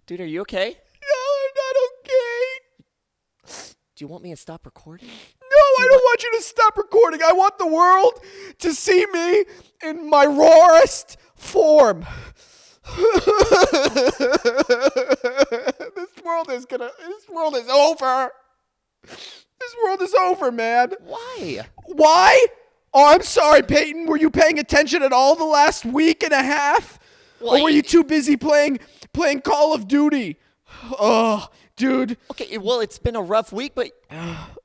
Dude, are you okay? No, I'm not okay. Do you want me to stop recording? No, I don't want you to stop recording. I want the world to see me in my rawest form. This world is over. This world is over, man. Why? Why? Oh, I'm sorry, Peyton. Were you paying attention at all the last week and a half? Well, or were you too busy playing Call of Duty? Oh, dude. Okay, well, it's been a rough week, but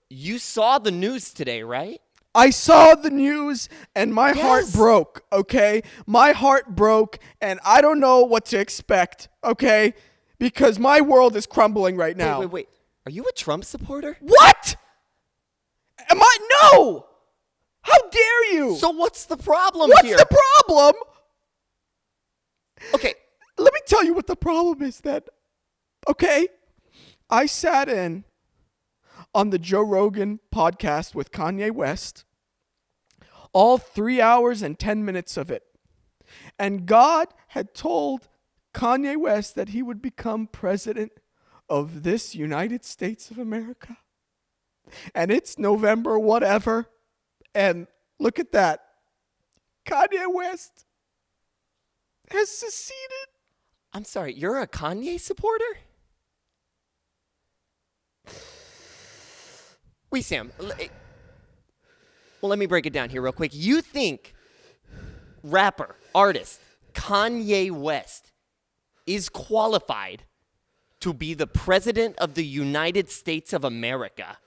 you saw the news today, right? I saw the news and my heart Yes. broke, okay? My heart broke and I don't know what to expect, okay? Because my world is crumbling right now. Wait. Are you a Trump supporter? What? Am I? No! How dare you? So what's the problem What's here? the problem? Okay. Let me tell you what the problem is then. Okay? I sat in on the Joe Rogan podcast with Kanye West, all 3 hours and 10 minutes of it. And God had told Kanye West that he would become president of this United States of America. And it's November whatever. And look at that. Kanye West has seceded. I'm sorry, you're a Kanye supporter? Wesam, well, let me break it down here real quick. You think rapper, artist, Kanye West is qualified to be the president of the United States of America?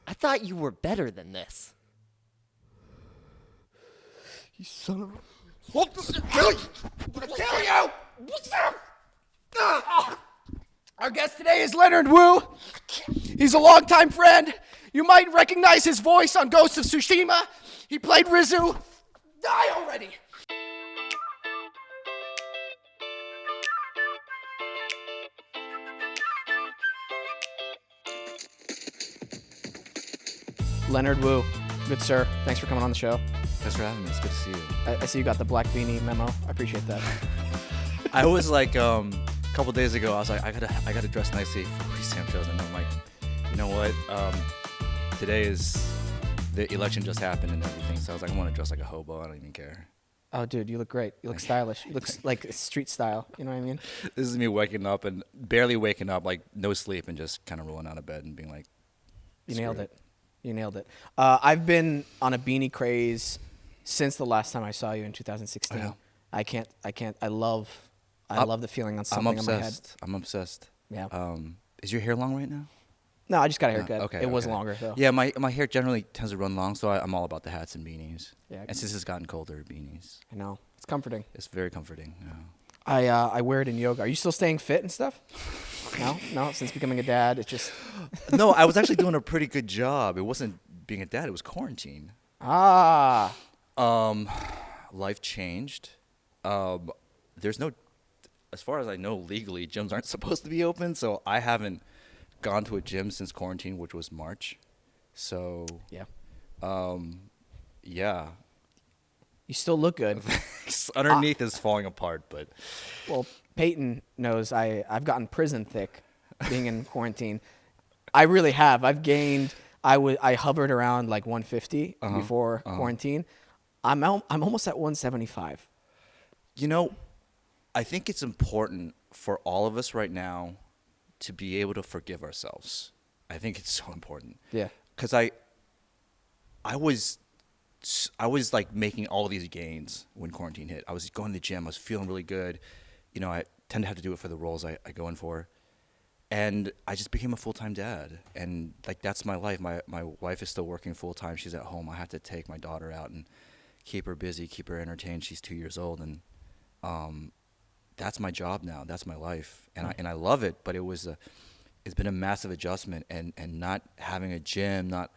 I thought you were better than this. You son of a... Kill you! What's up? Our guest today is Leonard Wu. He's a longtime friend. You might recognize his voice on Ghost of Tsushima. He played Rizu. Die already! Leonard Wu, good sir. Thanks for coming on the show. Thanks for having me. It's good to see you. I see you got the black beanie memo. I appreciate that. I was like, a couple days ago, I was like, I gotta dress nicely for Wesam shows, and I'm like, you know what? Today is the election just happened and everything, so I was like, I want to dress like a hobo. I don't even care. Oh, dude, you look great. You look stylish. You look like street style. You know what I mean? This is me waking up and barely waking up, like no sleep, and just kind of rolling out of bed and being like, You nailed it. You nailed it. I've been on a beanie craze since the last time I saw you in 2016. I know. I love the feeling on something on my head. I'm obsessed. Yeah. Is your hair long right now? No, I just got a haircut. Okay. It was longer though. Yeah, my hair generally tends to run long, so I'm all about the hats and beanies. Yeah. And since it's gotten colder, beanies. I know. It's comforting. It's very comforting. Yeah. I wear it in yoga. Are you still staying fit and stuff? No. Since becoming a dad, it's just. No, I was actually doing a pretty good job. It wasn't being a dad; it was quarantine. Ah. Life changed. There's no, as far as I know, legally, gyms aren't supposed to be open. So I haven't gone to a gym since quarantine, which was March. So Yeah. Yeah. You still look good. Underneath is falling apart, but Well, Peyton knows I've gotten prison thick being in quarantine. I really have. I've gained. I hovered around like 150 before quarantine. I'm almost at 175. you know, I think it's important for all of us right now to be able to forgive ourselves. I think it's so important. Yeah. Because I was like making all these gains when quarantine hit. I was going to the gym. I was feeling really good. You know, I tend to have to do it for the roles I go in for. And I just became a full-time dad. And like, that's my life. My wife is still working full-time. She's at home. I have to take my daughter out and keep her busy, keep her entertained. She's 2 years old. And that's my job now. That's my life. And I love it. But it's been a massive adjustment. And not having a gym, not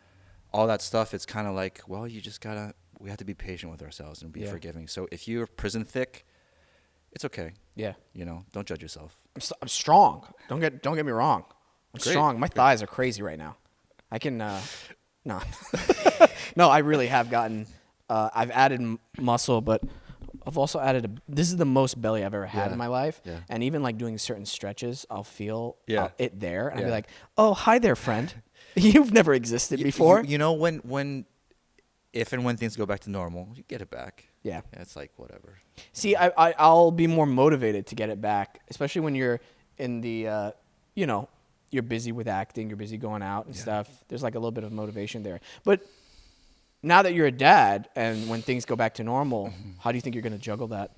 all that stuff, it's kind of like, well, we have to be patient with ourselves and be forgiving. So if you're prison thick, it's okay. Yeah. You know, don't judge yourself. I'm strong. Don't get me wrong. I'm Great. strong. My thighs are crazy right now. I can no. No, I really have gotten I've added muscle, but I've also added this is the most belly I've ever had Yeah. in my life. Yeah. And even like doing certain stretches, I'll feel Yeah. it there. And I'll be Yeah. like, oh, hi there, friend. You've never existed before. You know, if and when things go back to normal, you get it back. Yeah. It's like whatever. See, I'll be more motivated to get it back, especially when you're in the, you're busy with acting, you're busy going out and stuff. There's like a little bit of motivation there. But now that you're a dad and when things go back to normal, how do you think you're going to juggle that?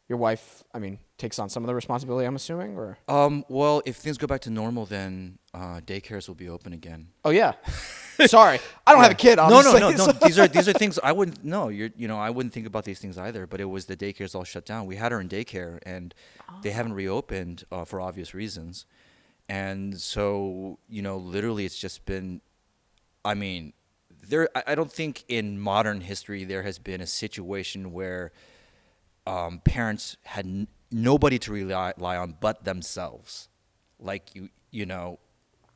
Your wife, takes on some of the responsibility, I'm assuming, or? Well, if things go back to normal, then daycares will be open again. Oh yeah. Sorry, I don't have a kid. Honestly. No. These are things I wouldn't. No, I wouldn't think about these things either. But it was the daycares all shut down. We had her in daycare, and they haven't reopened for obvious reasons. And so, literally, it's just been. I don't think in modern history there has been a situation where parents had nobody to rely on but themselves. Like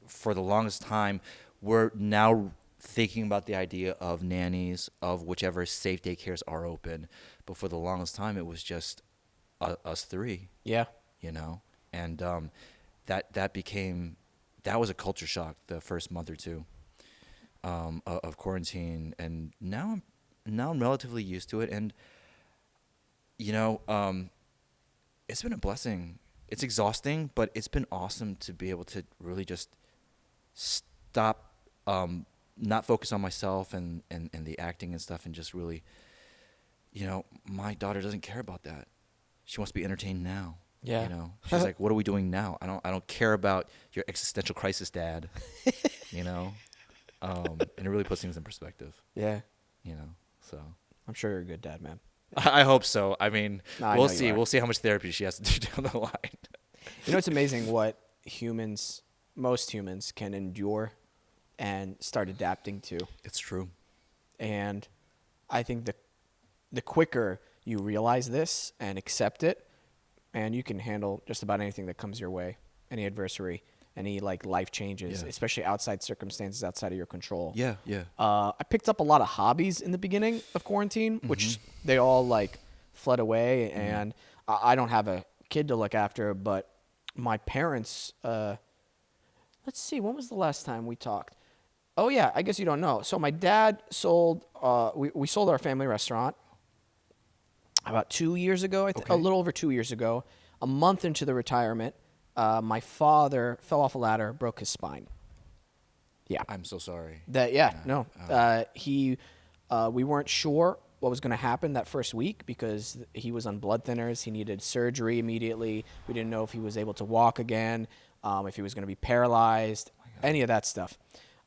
for the longest time, we're now thinking about the idea of nannies, of whichever safe daycares are open. But for the longest time, it was just us three. Yeah. And that was a culture shock the first month or two of quarantine. And now I'm relatively used to it. And it's been a blessing. It's exhausting, but it's been awesome to be able to really just stop, not focus on myself and the acting and stuff, and just really, my daughter doesn't care about that. She wants to be entertained now. Yeah. She's like, what are we doing now? I don't care about your existential crisis, Dad. And it really puts things in perspective. Yeah. So I'm sure you're a good dad, man. I hope so. We'll see. you are. We'll see how much therapy she has to do down the line. It's amazing what most humans can endure and start adapting to. It's true. And I think the quicker you realize this and accept it, and you can handle just about anything that comes your way, any adversary, any like life changes, especially outside circumstances outside of your control. Yeah. I picked up a lot of hobbies in the beginning of quarantine, which they all like fled away. And I don't have a kid to look after, but my parents, let's see, when was the last time we talked? Oh yeah, I guess you don't know. So my dad sold, we sold our family restaurant about 2 years ago, a little over 2 years ago. A month into the retirement, my father fell off a ladder, broke his spine. Yeah. I'm so sorry. We weren't sure what was going to happen that first week because he was on blood thinners. He needed surgery immediately. We didn't know if he was able to walk again, if he was going to be paralyzed, any of that stuff.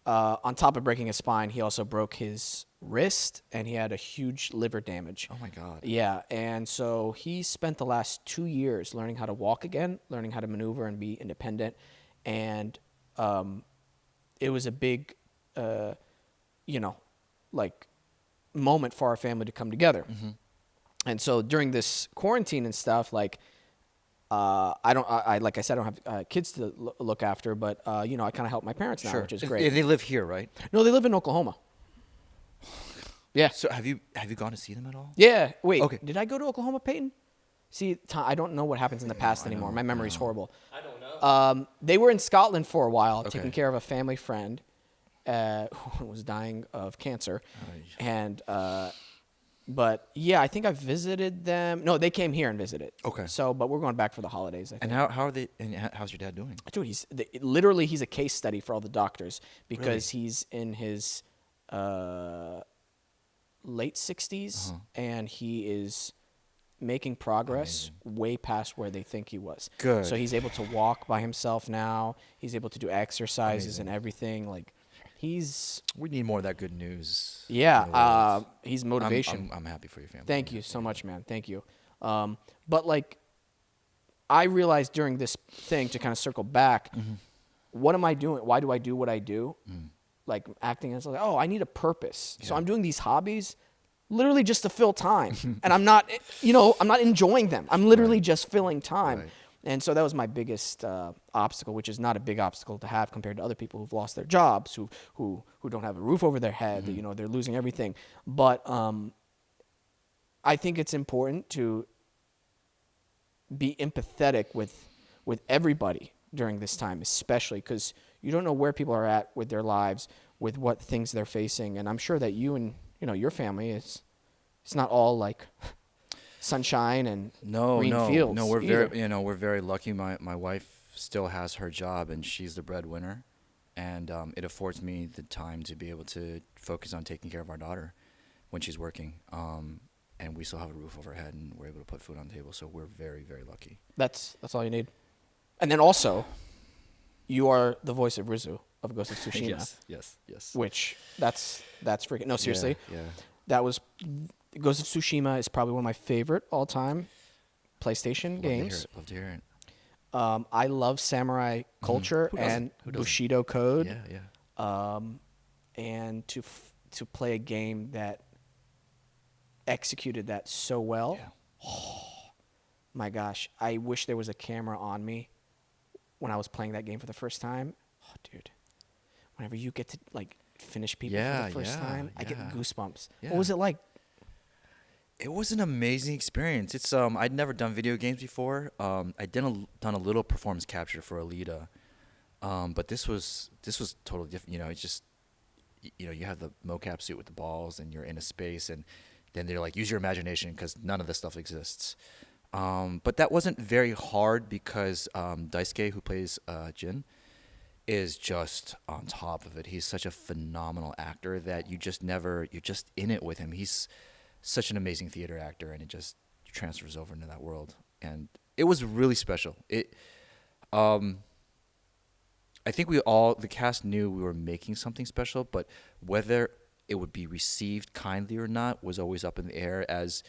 On top of breaking his spine, he also broke his wrist and he had a huge liver damage. Oh my God. Yeah, and so he spent the last 2 years learning how to walk again, learning how to maneuver and be independent, and it was a big, moment for our family to come together. And so during this quarantine and stuff, like like I said, I don't have kids to look after, but I kind of help my parents now, which is great. They live here, right? No, they live in Oklahoma. Yeah. So have you gone to see them at all? Yeah. Wait. Okay. Did I go to Oklahoma, Peyton? See, I don't know what happens in the past anymore. My memory's horrible. I don't know. They were in Scotland for a while, taking care of a family friend who was dying of cancer, and but yeah, I think I visited them. No, they came here and visited. Okay. So, but we're going back for the holidays, I think. And how are they? And how's your dad doing? Dude, he's a case study for all the doctors because he's in his late 60s and he is making progress way past where they think he was. Good. So he's able to walk by himself now. He's able to do exercises and everything. Like we need more of that good news. Yeah. He's motivation. I'm happy for your family. Thank you so much, man. Thank you. But like, I realized during this thing, to kind of circle back, what am I doing? Why do I do what I do? Like acting, and it's like, oh, I need a purpose. So I'm doing these hobbies literally just to fill time. And I'm not enjoying them. I'm literally just filling time. Right. And so that was my biggest obstacle, which is not a big obstacle to have compared to other people who've lost their jobs, who don't have a roof over their head, they're losing everything. But I think it's important to be empathetic with everybody during this time, especially because you don't know where people are at with their lives, with what things they're facing, and I'm sure that you and your family it's not all like sunshine and green fields. No, we're either. we're very lucky. My wife still has her job, and she's the breadwinner, and it affords me the time to be able to focus on taking care of our daughter when she's working. And we still have a roof over our head, and we're able to put food on the table. So we're very, very lucky. That's all you need. And then also, you are the voice of Rizu of Ghost of Tsushima. Yes. Which that's freaking no, seriously. Yeah. That was Ghost of Tsushima is probably one of my favorite all-time PlayStation games. Love to hear it. I love samurai culture Who doesn't? and Who doesn't? Bushido code. Yeah. And to play a game that executed that so well. Yeah. Oh, my gosh, I wish there was a camera on me when I was playing that game for the first time. Oh, dude, whenever you get to like finish people for the first time, I get goosebumps. Yeah. What was it like? It was an amazing experience. It's I'd never done video games before. I'd done a little performance capture for Alita, but this was totally different. It's just you have the mocap suit with the balls, and you're in a space, and then they're like, use your imagination because none of this stuff exists. But that wasn't very hard because Daisuke, who plays Jin, is just on top of it. He's such a phenomenal actor that you're just in it with him. He's such an amazing theater actor, and it just transfers over into that world. And it was really special. I think the cast knew we were making something special, but whether it would be received kindly or not was always up in the air. As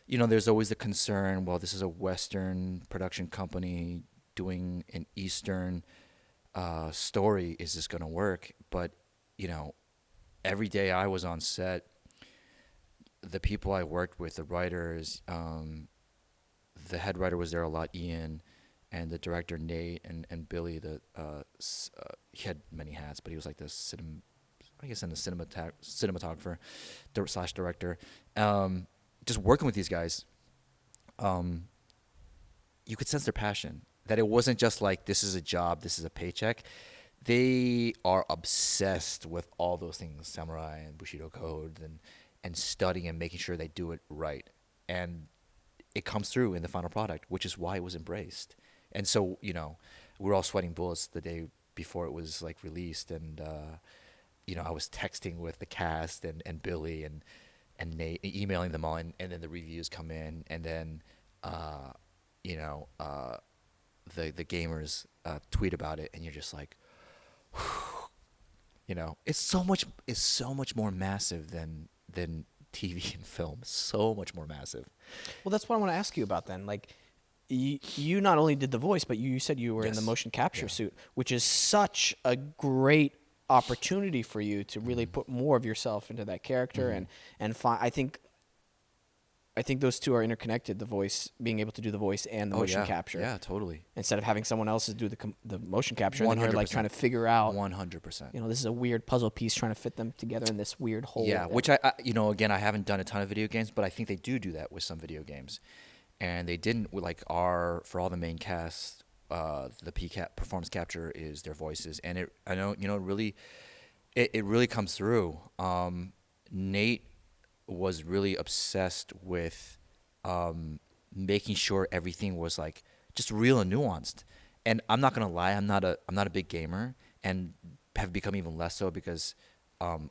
there's always the concern, well, this is a Western production company doing an Eastern story. Is this going to work? But, every day I was on set, the people I worked with, the writers, the head writer was there a lot, Ian, and the director, Nate, and Billy, he had many hats, but he was like the cinematographer / director. Just working with these guys, you could sense their passion. That it wasn't just like, this is a job, this is a paycheck. They are obsessed with all those things, samurai and Bushido code, and studying and making sure they do it right. And it comes through in the final product, which is why it was embraced. And so, we were all sweating bullets the day before it was like released. And, I was texting with the cast and Billy and Nate, emailing them all, and then the reviews come in, and then, the gamers tweet about it, and you're just like, it's so much more massive than TV and film. So much more massive. Well, that's what I want to ask you about then. Like, you not only did the voice, but you said you were in the motion capture suit, which is such a great opportunity for you to really put more of yourself into that character and find. I think those two are interconnected. The voice, being able to do the voice and the motion capture. Yeah, totally. Instead of having someone else do the motion capture, and then you're like trying to figure out 100%. This is a weird puzzle piece, trying to fit them together in this weird whole. Yeah, which I again, I haven't done a ton of video games, but I think they do that with some video games, and they didn't for all the main cast. The performance capture is their voices, and it really comes through. Nate was really obsessed with making sure everything was like just real and nuanced. And I'm not gonna lie, I'm not a big gamer, and have become even less so because I'm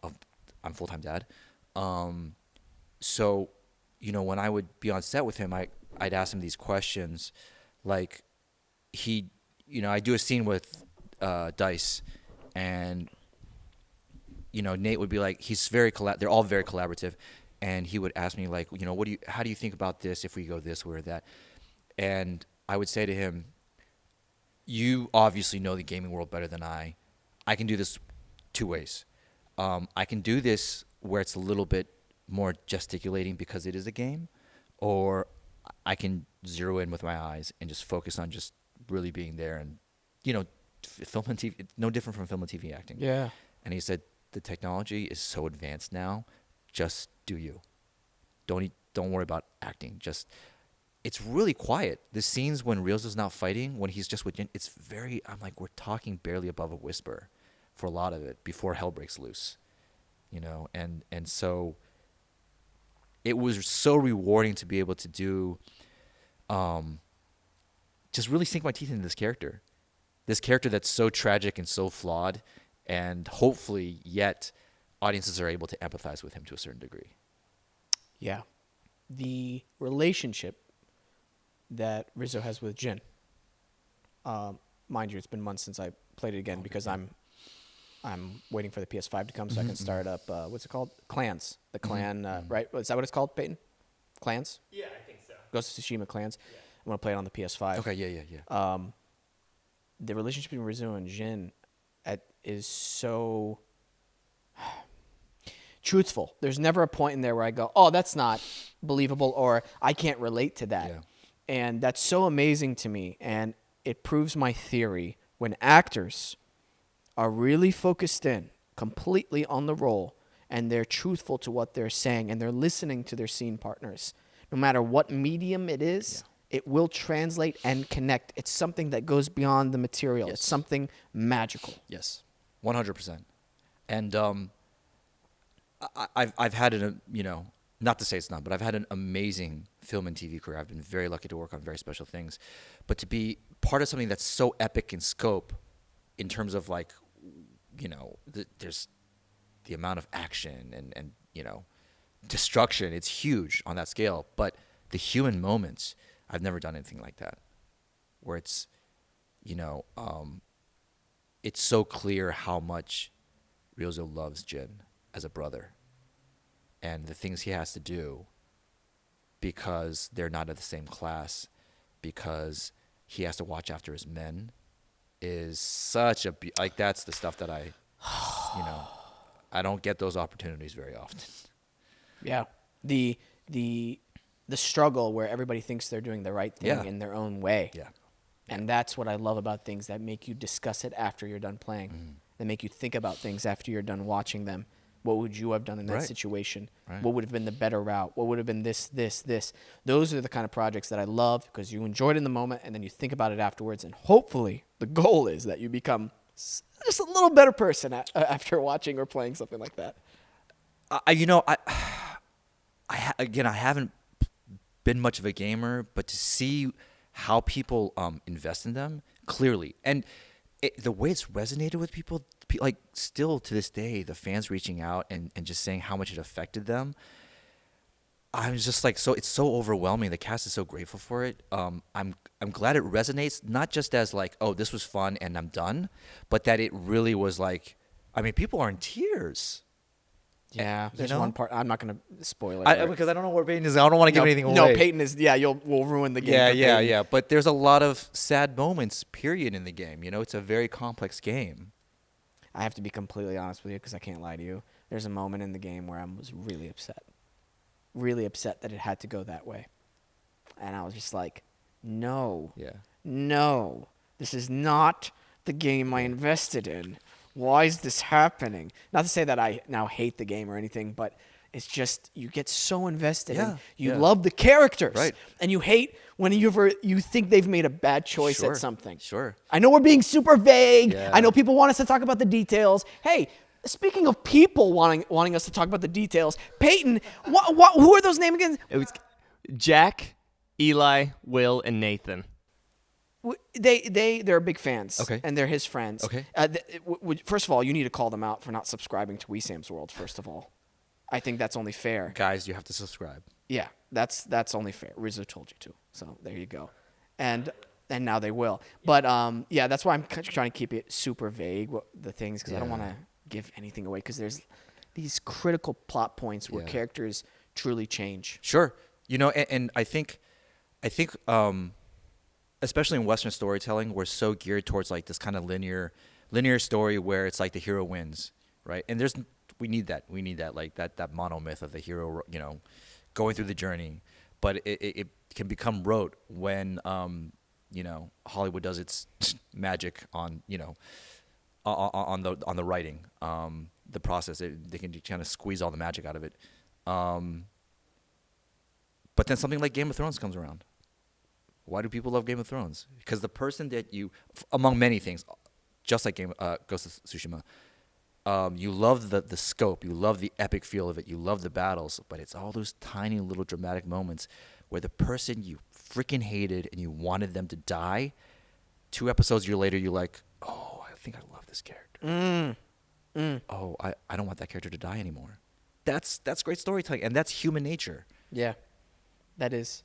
a full-time dad. So when I would be on set with him, I'd ask him these questions, like I do a scene with Dice, and Nate would be like, they're all very collaborative, and he would ask me like, how do you think about this if we go this way or that? And I would say to him, you obviously know the gaming world better than I. I can do this two ways. I can do this where it's a little bit more gesticulating because it is a game, or I can zero in with my eyes and just focus on just really being there. And film and TV, it's no different from film and TV acting. Yeah. And he said, the technology is so advanced now, just do you. don't worry about acting. Just it's really quiet. The scenes when Ryozo's not fighting, when he's just with Jin, it's very. I'm like, we're talking barely above a whisper for a lot of it before hell breaks loose, and so it was so rewarding to be able to do, just really sink my teeth into this character that's so tragic and so flawed, and hopefully yet audiences are able to empathize with him to a certain degree. Yeah. The relationship that Rizzo has with Jin, mind you, it's been months since I played it again because I'm waiting for the PS5 to come so I can start up, what's it called? Clans. The clan, right? Is that what it's called, Peyton? Clans? Yeah, I think so. Ghost of Tsushima Clans. Yeah. I'm going to play it on the PS5. Okay, yeah. The relationship between Rizzo and Jin is so truthful. There's never a point in there where I go, oh, that's not believable, or I can't relate to that. Yeah. And that's so amazing to me. And it proves my theory. When actors are really focused in completely on the role and they're truthful to what they're saying and they're listening to their scene partners, no matter what medium it is, it will translate and connect. It's something that goes beyond the material. Yes. It's something magical. Yes, 100%. And I've had an not to say it's not, but I've had an amazing film and TV career. I've been very lucky to work on very special things, but to be part of something that's so epic in scope, in terms of like, there's the amount of action and destruction. It's huge on that scale, but the human moments, I've never done anything like that, where it's, it's so clear how much Ryozo loves Jin as a brother, and the things he has to do because they're not of the same class, because he has to watch after his men, is such a like that's the stuff that I don't get those opportunities very often. Yeah. The struggle where everybody thinks they're doing the right thing in their own way. Yeah. And that's what I love about things that make you discuss it after you're done playing. That make you think about things after you're done watching them. What would you have done in that situation? Right. What would have been the better route? What would have been this? Those are the kind of projects that I love because you enjoyed it in the moment and then you think about it afterwards. And hopefully the goal is that you become just a little better person after watching or playing something like that. I haven't been much of a gamer, but to see how people invest in them clearly, and the way it's resonated with people, like still to this day, the fans reaching out and just saying how much it affected them. I was just like, so it's so overwhelming. The cast is so grateful for it. I'm glad it resonates, not just as like, oh, this was fun and I'm done, but that it really was like, I mean, people are in tears. Yeah, there's one part. I'm not going to spoil it. Because I don't know where Peyton is. I don't want to give anything away. No, Peyton is. Yeah, we'll ruin the game. Yeah. But there's a lot of sad moments, period, in the game. It's a very complex game. I have to be completely honest with you because I can't lie to you. There's a moment in the game where I was really upset that it had to go that way, and I was just like, no, this is not the game I invested in. Why is this happening? Not to say that I now hate the game or anything, but it's just you get so invested and you love the characters. Right. And you hate when you think they've made a bad choice at something. Sure. I know we're being super vague. Yeah. I know people want us to talk about the details. Hey, speaking of people wanting us to talk about the details, Peyton, who are those names again? It was Jack, Eli, Will, and Nathan. They're big fans. Okay. And they're his friends. Okay. First of all, you need to call them out for not subscribing to Wesam's World, first of all. I think that's only fair. Guys, you have to subscribe. Yeah, that's only fair. Rizzo told you to, so there you go. And now they will. But that's why I'm trying to keep it super vague, the things, because I don't want to give anything away, because there's these critical plot points where characters truly change. Sure. And I think especially in Western storytelling, we're so geared towards like this kind of linear story where it's like the hero wins, right? And we need that like that monomyth of the hero, going through the journey. But it can become rote when Hollywood does its magic on on the writing, the process. They can kind of squeeze all the magic out of it. But then something like Game of Thrones comes around. Why do people love Game of Thrones? Because the person that you, among many things, just like Ghost of Tsushima, you love the scope, you love the epic feel of it, you love the battles, but it's all those tiny little dramatic moments where the person you freaking hated and you wanted them to die, 2 episodes later, you're like, oh, I think I love this character. Oh, I don't want that character to die anymore. That's great storytelling, and that's human nature. Yeah, that is.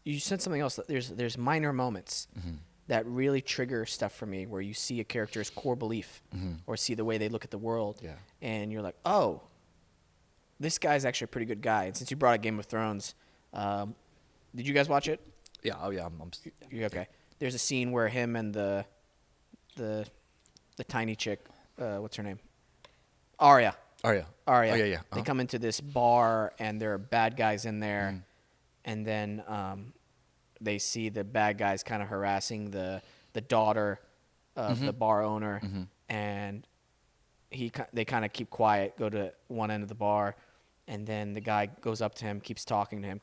You said something else. There's minor moments that really trigger stuff for me, where you see a character's core belief or see the way they look at the world, and you're like, oh, this guy's actually a pretty good guy. And since you brought up Game of Thrones, did you guys watch it? Yeah. Oh yeah. Okay. There's a scene where him and the tiny chick, what's her name? Arya. Arya. Oh, yeah. They They come into this bar, and there are bad guys in there. And then they see the bad guys kind of harassing the daughter of the bar owner. And they kind of keep quiet, go to one end of the bar. And then the guy goes up to him, keeps talking to him.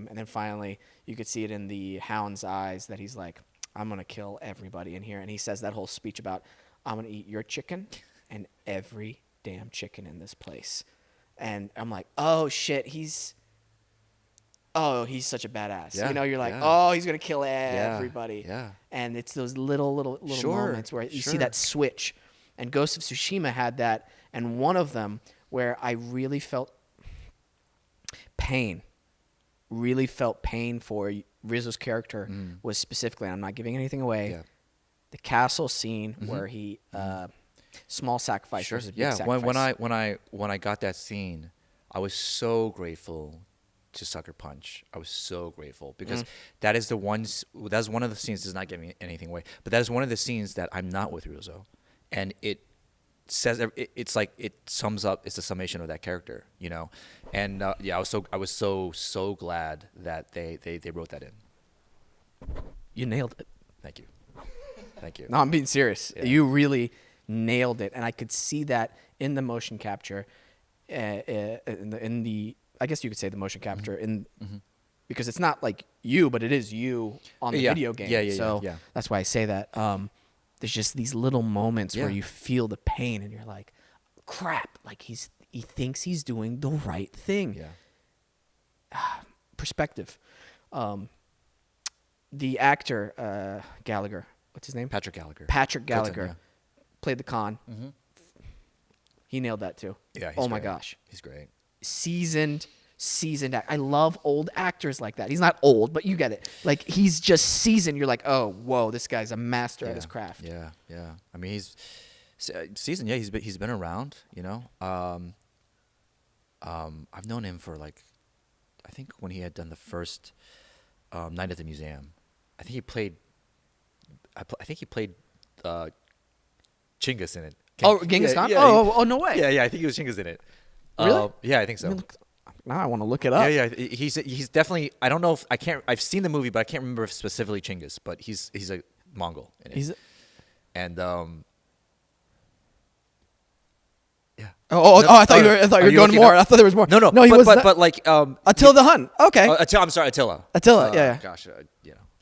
And then finally, you could see it in the hound's eyes that he's like, I'm going to kill everybody in here. And he says that whole speech about, I'm going to eat your chicken and every damn chicken in this place. And I'm like, oh, shit, he's such a badass. Yeah, you're like, yeah. oh, he's going to kill everybody. Yeah. And it's those little Sure, moments where you see sure. that switch. And Ghost of Tsushima had that. And one of them where I really felt pain for Rizzo's character was specifically, and I'm not giving anything away, the castle scene where he small sacrifice versus big sacrifice. When I got that scene, I was so grateful to Sucker Punch. I was so grateful because that's one of the scenes. Does not give me anything away, but that is one of the scenes that I'm not with Rizzo, and it says it's like it sums up. It's the summation of that character, and I was so glad that they wrote that in. You nailed it. Thank you. No, I'm being serious. Yeah. You really nailed it, and I could see that in the motion capture, in the I guess you could say the motion capture because it's not like you, but it is you on the video game. Yeah. That's why I say that. There's just these little moments where you feel the pain, and you're like, crap! Like he thinks he's doing the right thing. Yeah. Perspective. The actor Gallagher. What's his name? Patrick Gallagher. Clinton, played the Khan. He nailed that too. Yeah. Oh my gosh. He's great. Seasoned act. I love old actors like that. He's not old, but you get it. Like he's just seasoned. You're like, oh, whoa, this guy's a master at his craft. Yeah. I mean, he's seasoned. Yeah, he's been around. I've known him for I think when he had done the first Night at the Museum. I think he played Chinggis in it. Genghis Khan? Yeah, oh, no way. Yeah, I think he was Chinggis in it. Really? Yeah, I think so. Now I want to look it up. Yeah. He's definitely. I don't know if I can't. I've seen the movie, but I can't remember if specifically Chinggis. But he's a Mongol in it. And yeah. I thought you were going more. I thought there was more. No. He was. But Attila the Hun. Okay. I'm sorry, Attila. Attila. Yeah. Gosh.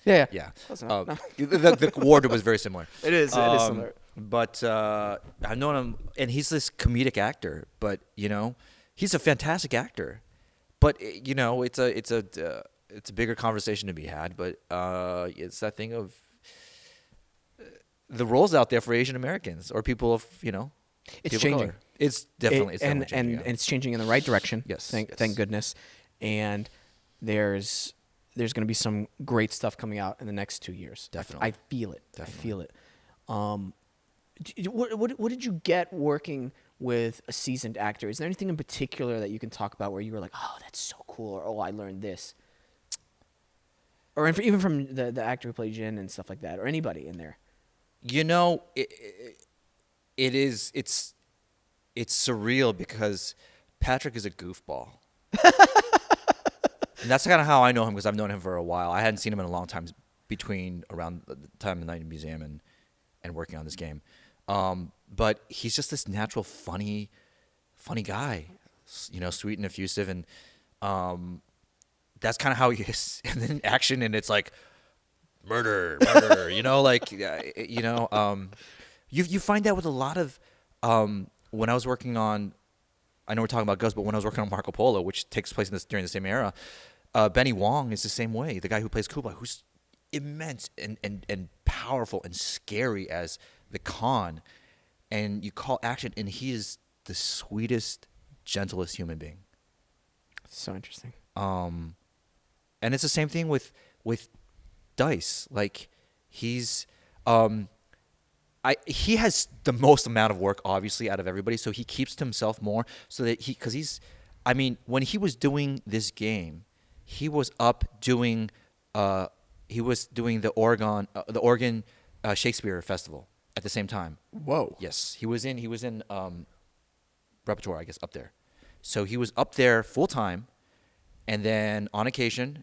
Yeah. Close enough. The war was very similar. It is similar. But I've known him, and he's this comedic actor. But he's a fantastic actor. But it's a bigger conversation to be had. But it's that thing of the roles out there for Asian Americans or people of It's changing. Color. It's definitely and changing, and it's changing in the right direction. Yes. Thank goodness. And there's going to be some great stuff coming out in the next 2 years. Definitely. I feel it. Definitely. I feel it. What did you get working with a seasoned actor? Is there anything in particular that you can talk about where you were like, oh, that's so cool, or oh, I learned this? Or even from the actor who played Jin and stuff like that, or anybody in there? It's surreal because Patrick is a goofball. And that's kind of how I know him, because I've known him for a while. I hadn't seen him in a long time between around the time of the Night in the Museum and working on this game. But he's just this natural, funny guy, sweet and effusive. And that's kind of how he is. And then action, and it's like murder, you know, like you find that with a lot of when I was working on, I know we're talking about Ghost, but when I was working on Marco Polo, which takes place during the same era, Benny Wong is the same way. The guy who plays Kublai, who's immense and powerful and scary as the Khan, and you call action, and he is the sweetest, gentlest human being. So interesting. And it's the same thing with Dice. Like he's he has the most amount of work, obviously, out of everybody, so he keeps to himself more, so that when he was doing this game, he was up doing the Oregon Shakespeare Festival at the same time. Whoa. Yes, he was in repertoire, I guess, up there. So he was up there full time, and then on occasion,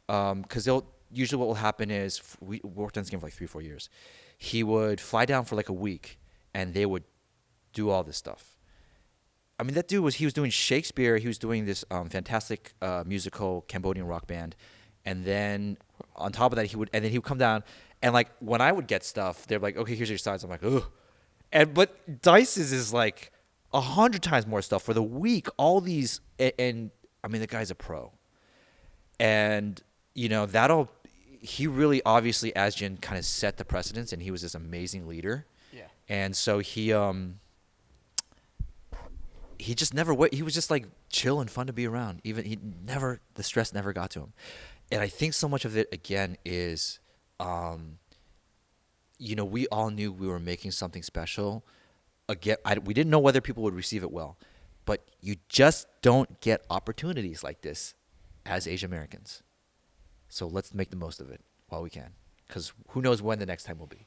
because usually what will happen is we worked on this game for like 3-4 years. He would fly down for like a week, and they would do all this stuff. I mean, that dude he was doing Shakespeare. He was doing this fantastic musical Cambodian rock band, and then on top of that, he would come down, and like when I would get stuff, they're like, okay, here's your sides. I'm like, ugh. But Dice's is like 100 times more stuff for the week. All these, and I mean, the guy's a pro, and you know he really obviously, as Jin, kind of set the precedence, and he was this amazing leader. Yeah. And so he just never he was just like chill and fun to be around. Even the stress never got to him. And I think so much of it again is we all knew we were making something special. Again, we didn't know whether people would receive it well, but you just don't get opportunities like this as Asian Americans. So let's make the most of it while we can, because who knows when the next time will be.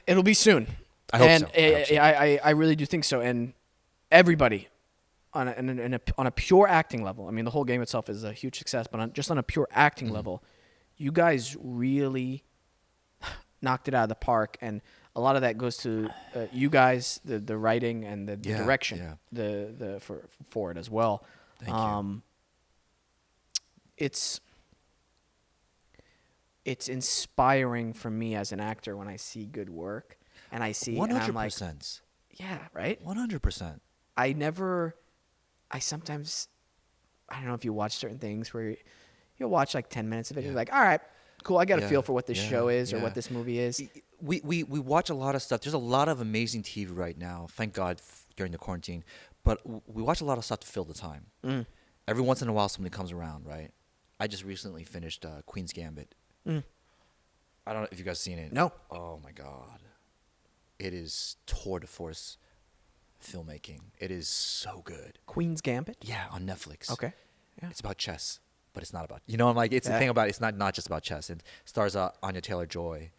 It'll be soon. I hope and so. I really do think so. And everybody on a pure acting level, I mean, the whole game itself is a huge success, but just on a pure acting level, you guys really knocked it out of the park. And a lot of that goes to you guys, the writing and the direction, for it as well. Thank you. It's inspiring for me as an actor when I see good work, and I see 100%. And I'm like, yeah, right? 100%. I sometimes, I don't know if you watch certain things where you'll watch like 10 minutes of it, and you're like, all right, cool, I got a feel for what this show is or what this movie is. We watch a lot of stuff. There's a lot of amazing TV right now, thank God, during the quarantine, but we watch a lot of stuff to fill the time. Every once in a while something comes around, right? I just recently finished Queen's Gambit. I don't know if you guys seen it. No. Oh my God, it is tour de force filmmaking. It is so good. Queen's Gambit? Yeah, on Netflix. Okay. Yeah. It's about chess, but it's not about. I'm like, it's the thing about it, it's not just about chess. It stars Anya Taylor-Joy.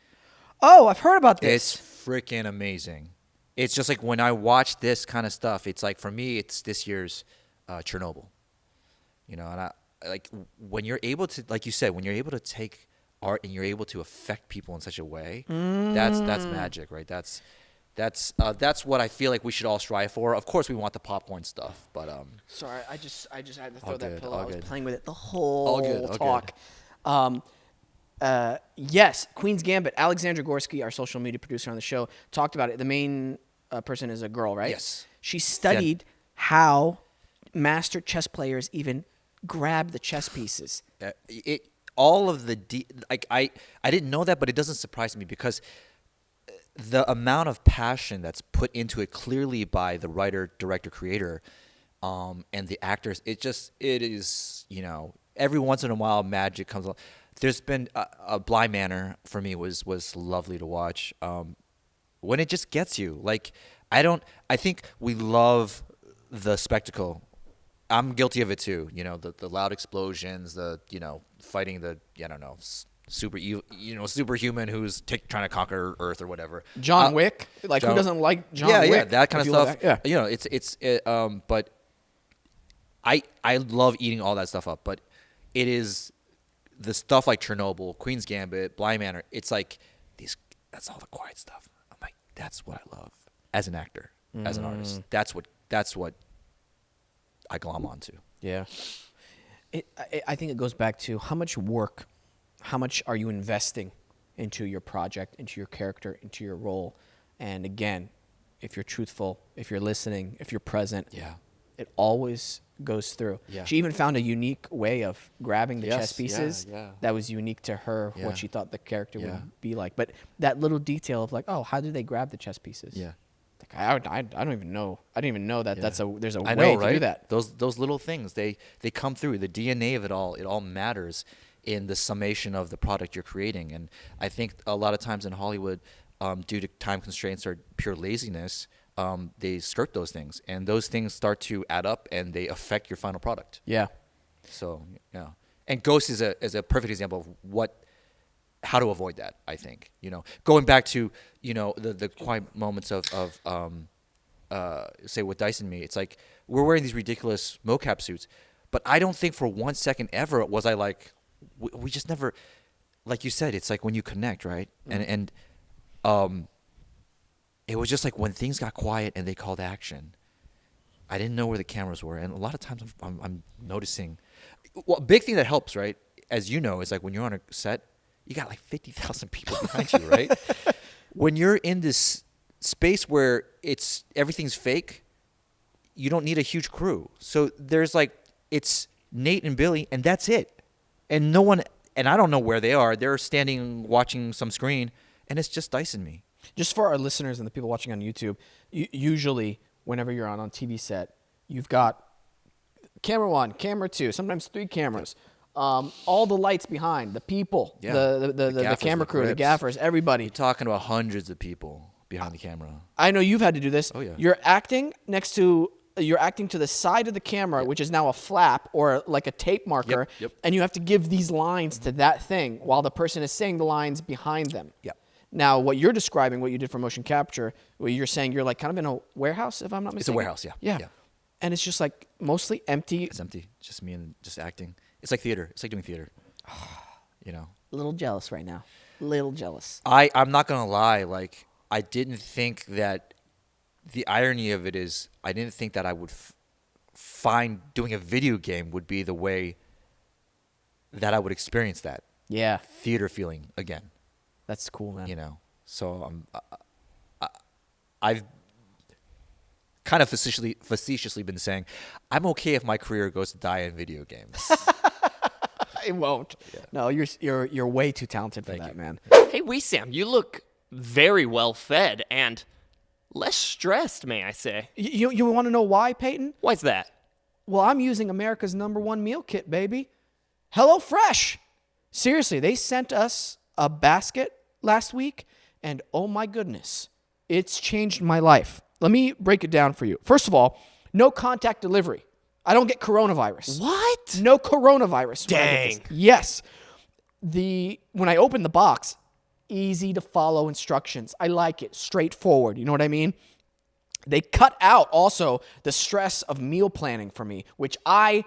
Oh, I've heard about this. It's freaking amazing. It's just like when I watch this kind of stuff, it's like for me, it's this year's Chernobyl. And I like when you're able to, like you said, when you're able to take art and you're able to affect people in such a way, that's magic, right? That's what I feel like we should all strive for. Of course, we want the popcorn stuff, but Sorry, I just had to throw All that good, pillow. all I was good. playing with it the whole All good. talk. Yes, Queen's Gambit. Alexandra Gorski, our social media producer on the show, talked about it. The main person is a girl, right? Yes. She studied how master chess players even grab the chess pieces. All of the I didn't know that, but it doesn't surprise me because the amount of passion that's put into it clearly by the writer, director, creator, and the actors, it is, every once in a while magic comes along. There's been a Bly Manor for me was lovely to watch. When it just gets you, like I think we love the spectacle. I'm guilty of it too. The loud explosions, the fighting the superhuman who's trying to conquer Earth or whatever. John Wick, who doesn't like John Wick? Yeah, that kind of stuff. Yeah. But I love eating all that stuff up. But it is the stuff like Chernobyl, Queen's Gambit, Bly Manor. It's like that's all the quiet stuff. I'm like, that's what I love as an actor, as an artist. That's what I glom onto. Yeah. I think it goes back to how much work, how much are you investing into your project, into your character, into your role. And again, if you're truthful, if you're listening, if you're present, Yeah. it always goes through. Yeah. She even found a unique way of grabbing the Yes, chess pieces yeah. that was unique to her, Yeah. what she thought the character Yeah. would be like. But that little detail of like, oh, how do they grab the chess pieces? Yeah. Like, I don't even know. I didn't even know that there's a I way know, right? to do that. Those little things, they come through. The DNA of it all matters in the summation of the product you're creating. And I think a lot of times in Hollywood, due to time constraints or pure laziness, they skirt those things, and those things start to add up, and they affect your final product. Yeah. So yeah, and Ghost is a perfect example of how to avoid that. I think, going back to the quiet moments of say with Dice and me, it's like we're wearing these ridiculous mocap suits, but I don't think for 1 second ever was I like we just never, like you said, it's like when you connect, right? And it was just like when things got quiet and they called action, I didn't know where the cameras were, and a lot of times I'm noticing. Well, a big thing that helps, right, as you know, is like when you're on a set, you got like 50,000 people behind you, right? When you're in this space where everything's fake, you don't need a huge crew. So there's like, it's Nate and Billy, and that's it. And no one, and I don't know where they are. They're standing watching some screen, and it's just Dice and me. Just for our listeners and the people watching on YouTube, usually whenever you're on TV set, you've got camera 1, camera 2, sometimes 3 cameras. All the lights behind, the people, Yeah. the gaffers, camera crew, the grips. gaffers, everybody. You're talking about hundreds of people behind the camera. I know you've had to do this. Oh, yeah. You're acting to the side of the camera, which is now a flap or like a tape marker, Yep. and you have to give these lines to that thing while the person is saying the lines behind them. Yep. Now, what you're describing, what you did for motion capture, what you're saying, you're like kind of in a warehouse, if I'm not mistaken. It's a warehouse, yeah. Yeah. Yeah. And it's just like mostly empty. It's empty. Just me and just acting. It's like theater. It's like doing theater. A little jealous right now. Little jealous. I'm not gonna lie. Like, I didn't think that the irony of it is I didn't think that I would find doing a video game would be the way that I would experience that Yeah. theater feeling again. That's cool, man. So I've kind of facetiously been saying I'm okay if my career goes to die in video games. It won't. Yeah. No, you're way too talented for that, man. Hey, Wesam, you look very well fed and less stressed, may I say. You want to know why, Peyton? Why's that? Well, I'm using America's #1 meal kit, baby. HelloFresh. Seriously, they sent us a basket last week, and oh my goodness, it's changed my life. Let me break it down for you. First of all, no contact delivery. I don't get coronavirus. What? No coronavirus. when I get this. Dang. Yes. When I open the box, easy to follow instructions. I like it. Straightforward. You know what I mean? They cut out also the stress of meal planning for me, which I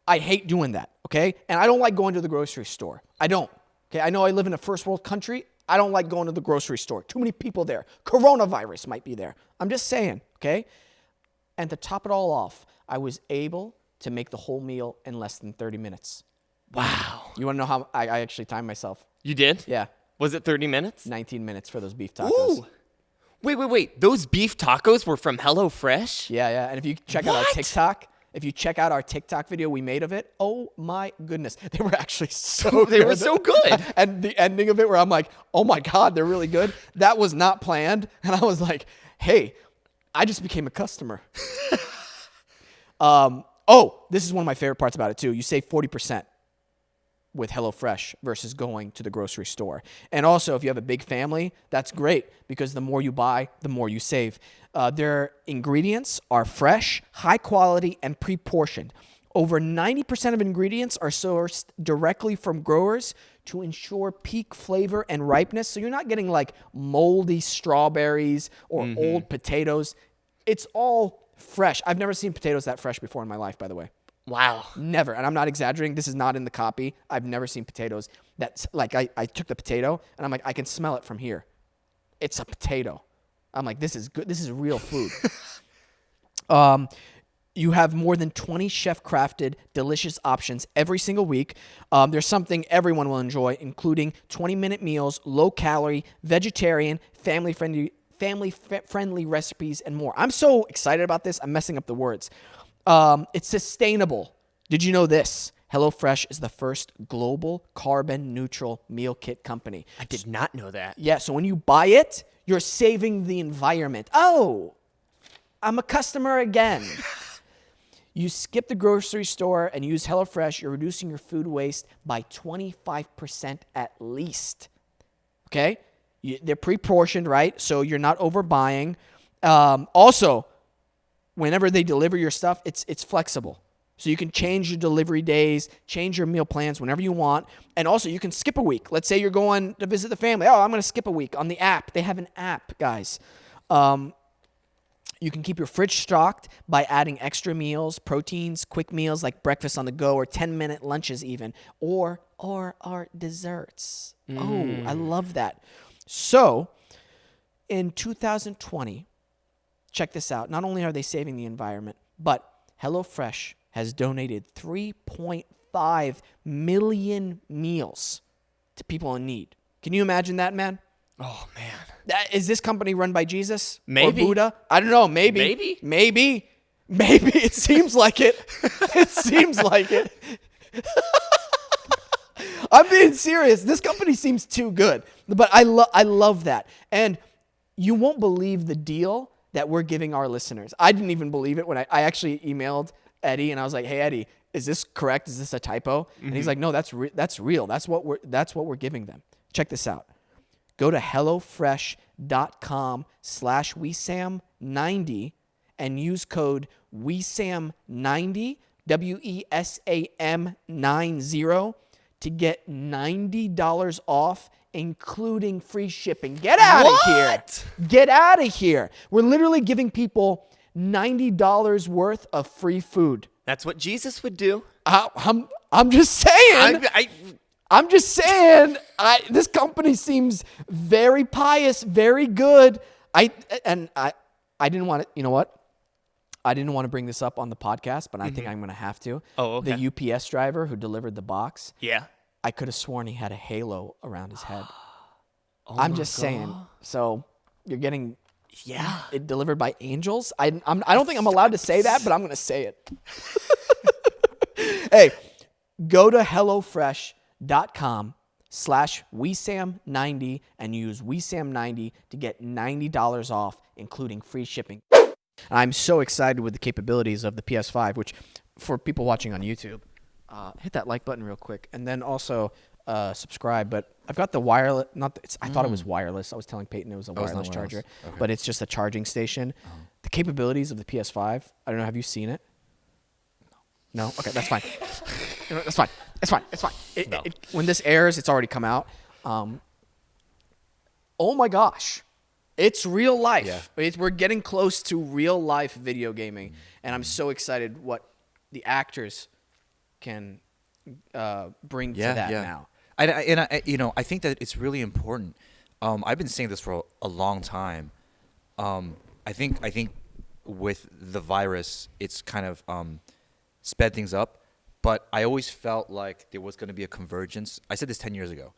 hate doing that, okay? And I don't like going to the grocery store. I don't. Okay, I know I live in a first world country. I don't like going to the grocery store. Too many people there. Coronavirus might be there. I'm just saying, okay? And to top it all off, I was able to make the whole meal in less than 30 minutes. Wow. You want to know how I actually timed myself? You did? Yeah, Was it 30 minutes? 19 minutes for those beef tacos. Ooh. Wait. Those beef tacos were from HelloFresh? Yeah. And if you check out our What? TikTok video we made of it, oh my goodness, they were actually so good. They were so good. And the ending of it where I'm like, oh my God, they're really good. That was not planned. And I was like, hey, I just became a customer. This is one of my favorite parts about it too. You save 40% with HelloFresh versus going to the grocery store. And also, if you have a big family, that's great because the more you buy, the more you save. Their ingredients are fresh, high quality, and pre-portioned. Over 90% of ingredients are sourced directly from growers to ensure peak flavor and ripeness. So you're not getting like moldy strawberries or old potatoes. It's all fresh. I've never seen potatoes that fresh before in my life, by the way. Wow. Never. And I'm not exaggerating. This is not in the copy. I've never seen potatoes that's like I took the potato and I'm like, I can smell it from here. It's a potato. I'm like, this is good. This is real food. You have more than 20 chef-crafted, delicious options every single week. There's something everyone will enjoy, including 20-minute meals, low-calorie, vegetarian, family-friendly recipes, and more. I'm so excited about this. I'm messing up the words. It's sustainable. Did you know this? HelloFresh is the first global carbon-neutral meal kit company. I did not know that. Yeah, so when you buy it, you're saving the environment. Oh, I'm a customer again. You skip the grocery store and use HelloFresh, you're reducing your food waste by 25% at least. Okay? They're pre-portioned, right? So you're not overbuying. Also, whenever they deliver your stuff, it's flexible. So you can change your delivery days, change your meal plans whenever you want. And also, you can skip a week. Let's say you're going to visit the family. Oh, I'm going to skip a week on the app. They have an app, guys. You can keep your fridge stocked by adding extra meals, proteins, quick meals like breakfast on the go or 10-minute lunches even, or our desserts. Oh, I love that. So, in 2020, check this out. Not only are they saving the environment, but HelloFresh has donated 3.5 million meals to people in need. Can you imagine that, man? Oh, man. Is this company run by Jesus? Maybe. Or Buddha? I don't know. Maybe. Maybe. It seems like it. It seems like it. I'm being serious. This company seems too good. But I love that. And you won't believe the deal that we're giving our listeners. I didn't even believe it when I actually emailed Eddie and I was like, "Hey Eddie, is this correct? Is this a typo?" And he's like, "No, that's real. That's what we're giving them." Check this out. Go to hellofresh.com/WeSam90 and use code WeSam90, WESAM90 to get $90 off, including free shipping. Get out of here. Get out of here. We're literally giving people $90 worth of free food. That's what Jesus would do. I'm just saying. I'm just saying, this company seems very pious, very good. I didn't want to, you know what? I didn't want to bring this up on the podcast, but I think I'm going to have to. Oh, okay. The UPS driver who delivered the box. Yeah. I could have sworn he had a halo around his head. I'm just saying. So you're getting it delivered by angels. I don't think I'm allowed to say that, but I'm going to say it. Hey, go to hellofresh.com/WeSam90 and use WeSam90 to get $90 off, including free shipping. I'm so excited with the capabilities of the PS5, which for people watching on YouTube, hit that like button real quick, and then also subscribe. But I've got the wireless. I thought it was wireless. I was telling Peyton it was a wireless charger, but it's just a charging station. The capabilities of the PS5. I don't know. Have you seen it? No. Okay, that's fine. That's fine. It's fine. When this airs, it's already come out. Oh my gosh. It's real life. Yeah. We're getting close to real life video gaming, and I'm so excited what the actors can bring to that now. I I think that it's really important. I've been saying this for a long time. I think with the virus, it's kind of sped things up. But I always felt like there was going to be a convergence. I said this 10 years ago.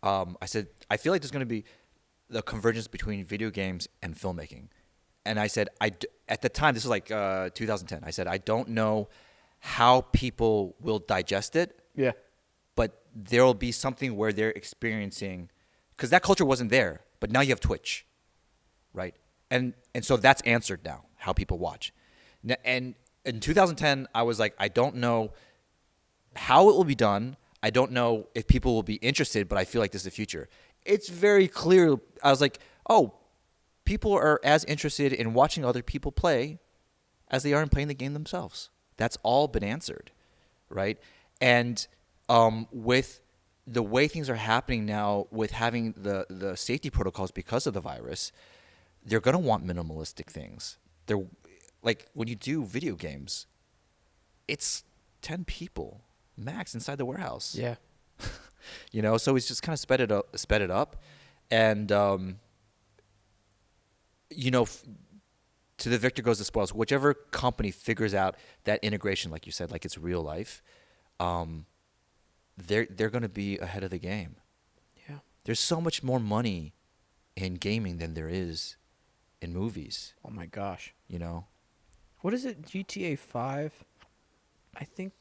I said, I feel like there's going to be the convergence between video games and filmmaking. And I said, at the time, this was like 2010. I said, I don't know how people will digest it. Yeah. But there will be something where they're experiencing, because that culture wasn't there. But now you have Twitch, right? And so that's answered now, how people watch. And in 2010, I was like, I don't know how it will be done. I don't know if people will be interested, but I feel like this is the future. It's very clear. I was like, oh, people are as interested in watching other people play as they are in playing the game themselves. That's all been answered, right? And with the way things are happening now, with having the safety protocols because of the virus, they're going to want minimalistic things. They're like when you do video games, it's 10 people max inside the warehouse. Yeah. So it's just kind of sped it up. And, to the victor goes the spoils. Whichever company figures out that integration, like you said, like it's real life, they're going to be ahead of the game. Yeah. There's so much more money in gaming than there is in movies. Oh my gosh. You know. What is it? GTA 5? I think.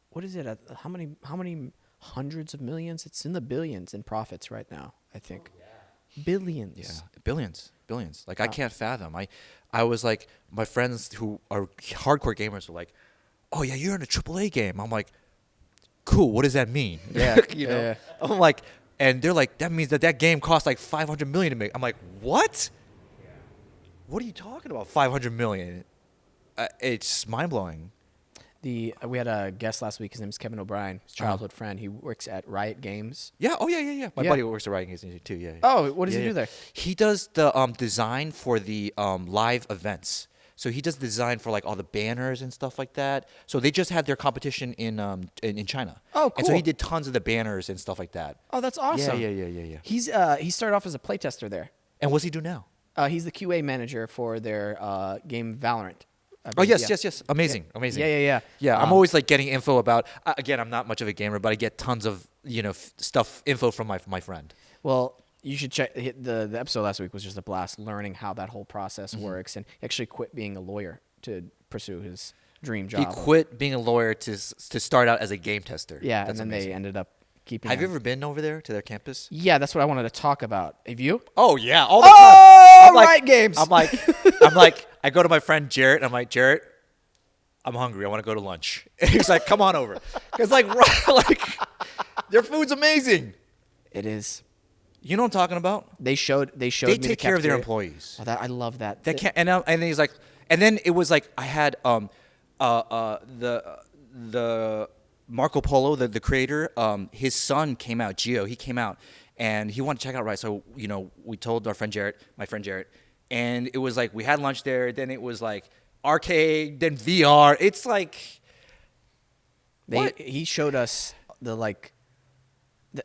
What is it? How many hundreds of millions? It's in the billions in profits right now, I think. Billions. Yeah, billions. Like I can't fathom. I was like, my friends who are hardcore gamers are like, "Oh yeah, you're in a AAA game." I'm like, "Cool. What does that mean?" Yeah. you know. Yeah. I'm like, and they're like, "That means that game costs like 500 million to make." I'm like, "What? What are you talking about? 500 million?" It's mind blowing. We had a guest last week. His name is Kevin O'Brien, his childhood friend. He works at Riot Games. Yeah. Oh yeah. My buddy works at Riot Games too. Yeah. Oh, what does he do there? He does the design for the live events. So he does the design for like all the banners and stuff like that. So they just had their competition in China. Oh, cool. And so he did tons of the banners and stuff like that. Oh, that's awesome. Yeah. He started off as a playtester there. And what's he do now? He's the QA manager for their game Valorant. Oh yes. Amazing. Yeah. Yeah, I'm always like getting info about. Again, I'm not much of a gamer, but I get tons of info from my friend. Well, you should check the episode last week was just a blast, learning how that whole process works, and he actually quit being a lawyer to pursue his dream job. He quit being a lawyer to start out as a game tester. Yeah, That's and then amazing. they ended up keeping. Have you ever been over there to their campus? Yeah, that's what I wanted to talk about. Have you? Oh yeah, all the time. I'm like, Riot Games. I'm like, I go to my friend Jarrett. And I'm like, Jarrett, I'm hungry. I want to go to lunch. And he's like, come on over. Because like their food's amazing. It is. You know what I'm talking about? They showed. They me the take care of their cafeteria. employees. Oh, I love that. And he's like, and then it was like I had the Marco Polo, the creator, his son came out, Gio. He came out and he wanted to check out Riot. So we told my friend Jarrett, and it was like we had lunch there. Then it was like arcade, then VR. It's like he showed us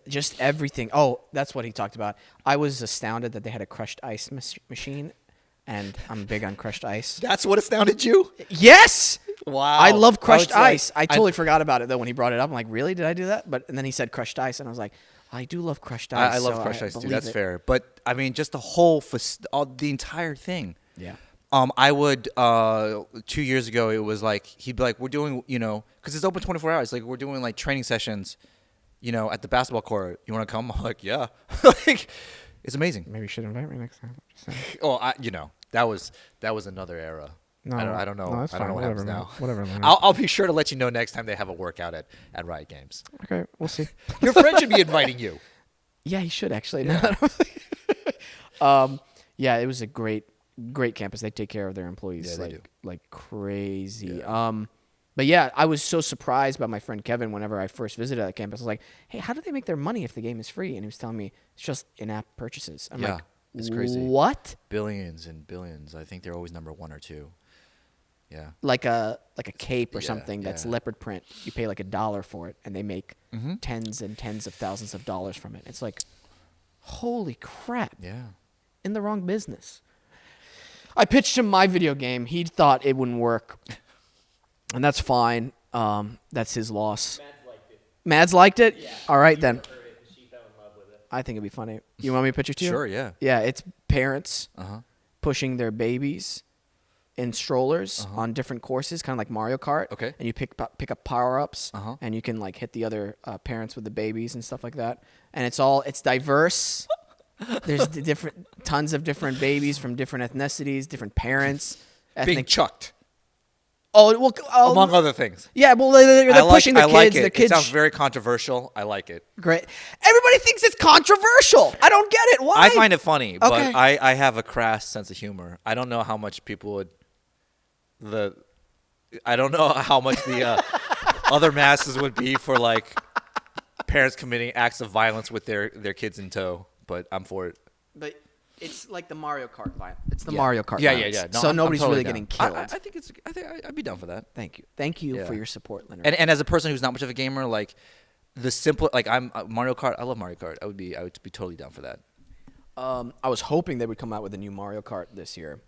just everything. Oh, that's what he talked about. I was astounded that they had a crushed ice machine, and I'm big on crushed ice. That's what astounded you? Yes. Wow. I love crushed I was like- ice. I totally forgot about it though when he brought it up. I'm like, really? Did I do that? And then he said crushed ice, and I was like, I do love crushed ice. I love so crushed ice too. believe That's it. fair. But I mean, just the whole the entire thing. Yeah. I would 2 years ago. It was like he'd be like, "We're doing, because it's open 24 hours. Like we're doing like training sessions, at the basketball court. You want to come?" I'm like, "Yeah." Like, it's amazing. Maybe you should invite me next time. Just saying. Oh, that was another era. No, I don't know. No, that's I don't know fine. what happens Whatever, now. man. Whatever. Leonard. I'll be sure to let you know next time they have a workout at Riot Games. Okay, we'll see. Your friend should be inviting you. Yeah, he should actually. Yeah. Yeah, it was a great campus. They take care of their employees Yeah, they do. like crazy. Yeah. But yeah, I was so surprised by my friend Kevin whenever I first visited that campus. I was like, "Hey, how do they make their money if the game is free?" And he was telling me it's just in-app purchases. I'm Yeah, like, it's crazy. What? Billions and billions. I think they're always number 1 or 2. Yeah. Like a cape or Yeah, something that's yeah. leopard print. You pay like $1 for it, and they make Mm-hmm. tens and tens of thousands of dollars from it. It's like, holy crap! Yeah. In the wrong business. I pitched him my video game. He thought it wouldn't work, and that's fine. That's his loss. Mads liked it. Yeah. All right then. She fell in love with it. I think it'd be funny. You want me to pitch it to you? Sure. Yeah. Yeah, it's parents Uh-huh. pushing their babies in strollers on different courses, kind of like Mario Kart. Okay. And you pick up power-ups, Uh-huh. and you can like hit the other parents with the babies and stuff like that. And it's diverse. There's tons of different babies from different ethnicities, different parents. Being chucked, Oh well, among other things. yeah. Well, they're pushing their I like kids. it. Their kids. It sounds very controversial. I like it. Great. Everybody thinks it's controversial. I don't get it. Why? I find it funny, but Okay. I have a crass sense of humor. I don't know how much people would I don't know how much the other masses would be for like parents committing acts of violence with their kids in tow, but I'm for it. But it's like the Mario Kart vibe. It's the Yeah. Mario Kart. Yeah, violence. yeah, yeah. No, so I'm nobody's totally really down. getting killed. I think I'd be down for that. Thank you Yeah. for your support, Leonard. And as a person who's not much of a gamer, like the simple, like I'm Mario Kart. I love Mario Kart. I would be totally down for that. I was hoping they would come out with a new Mario Kart this year.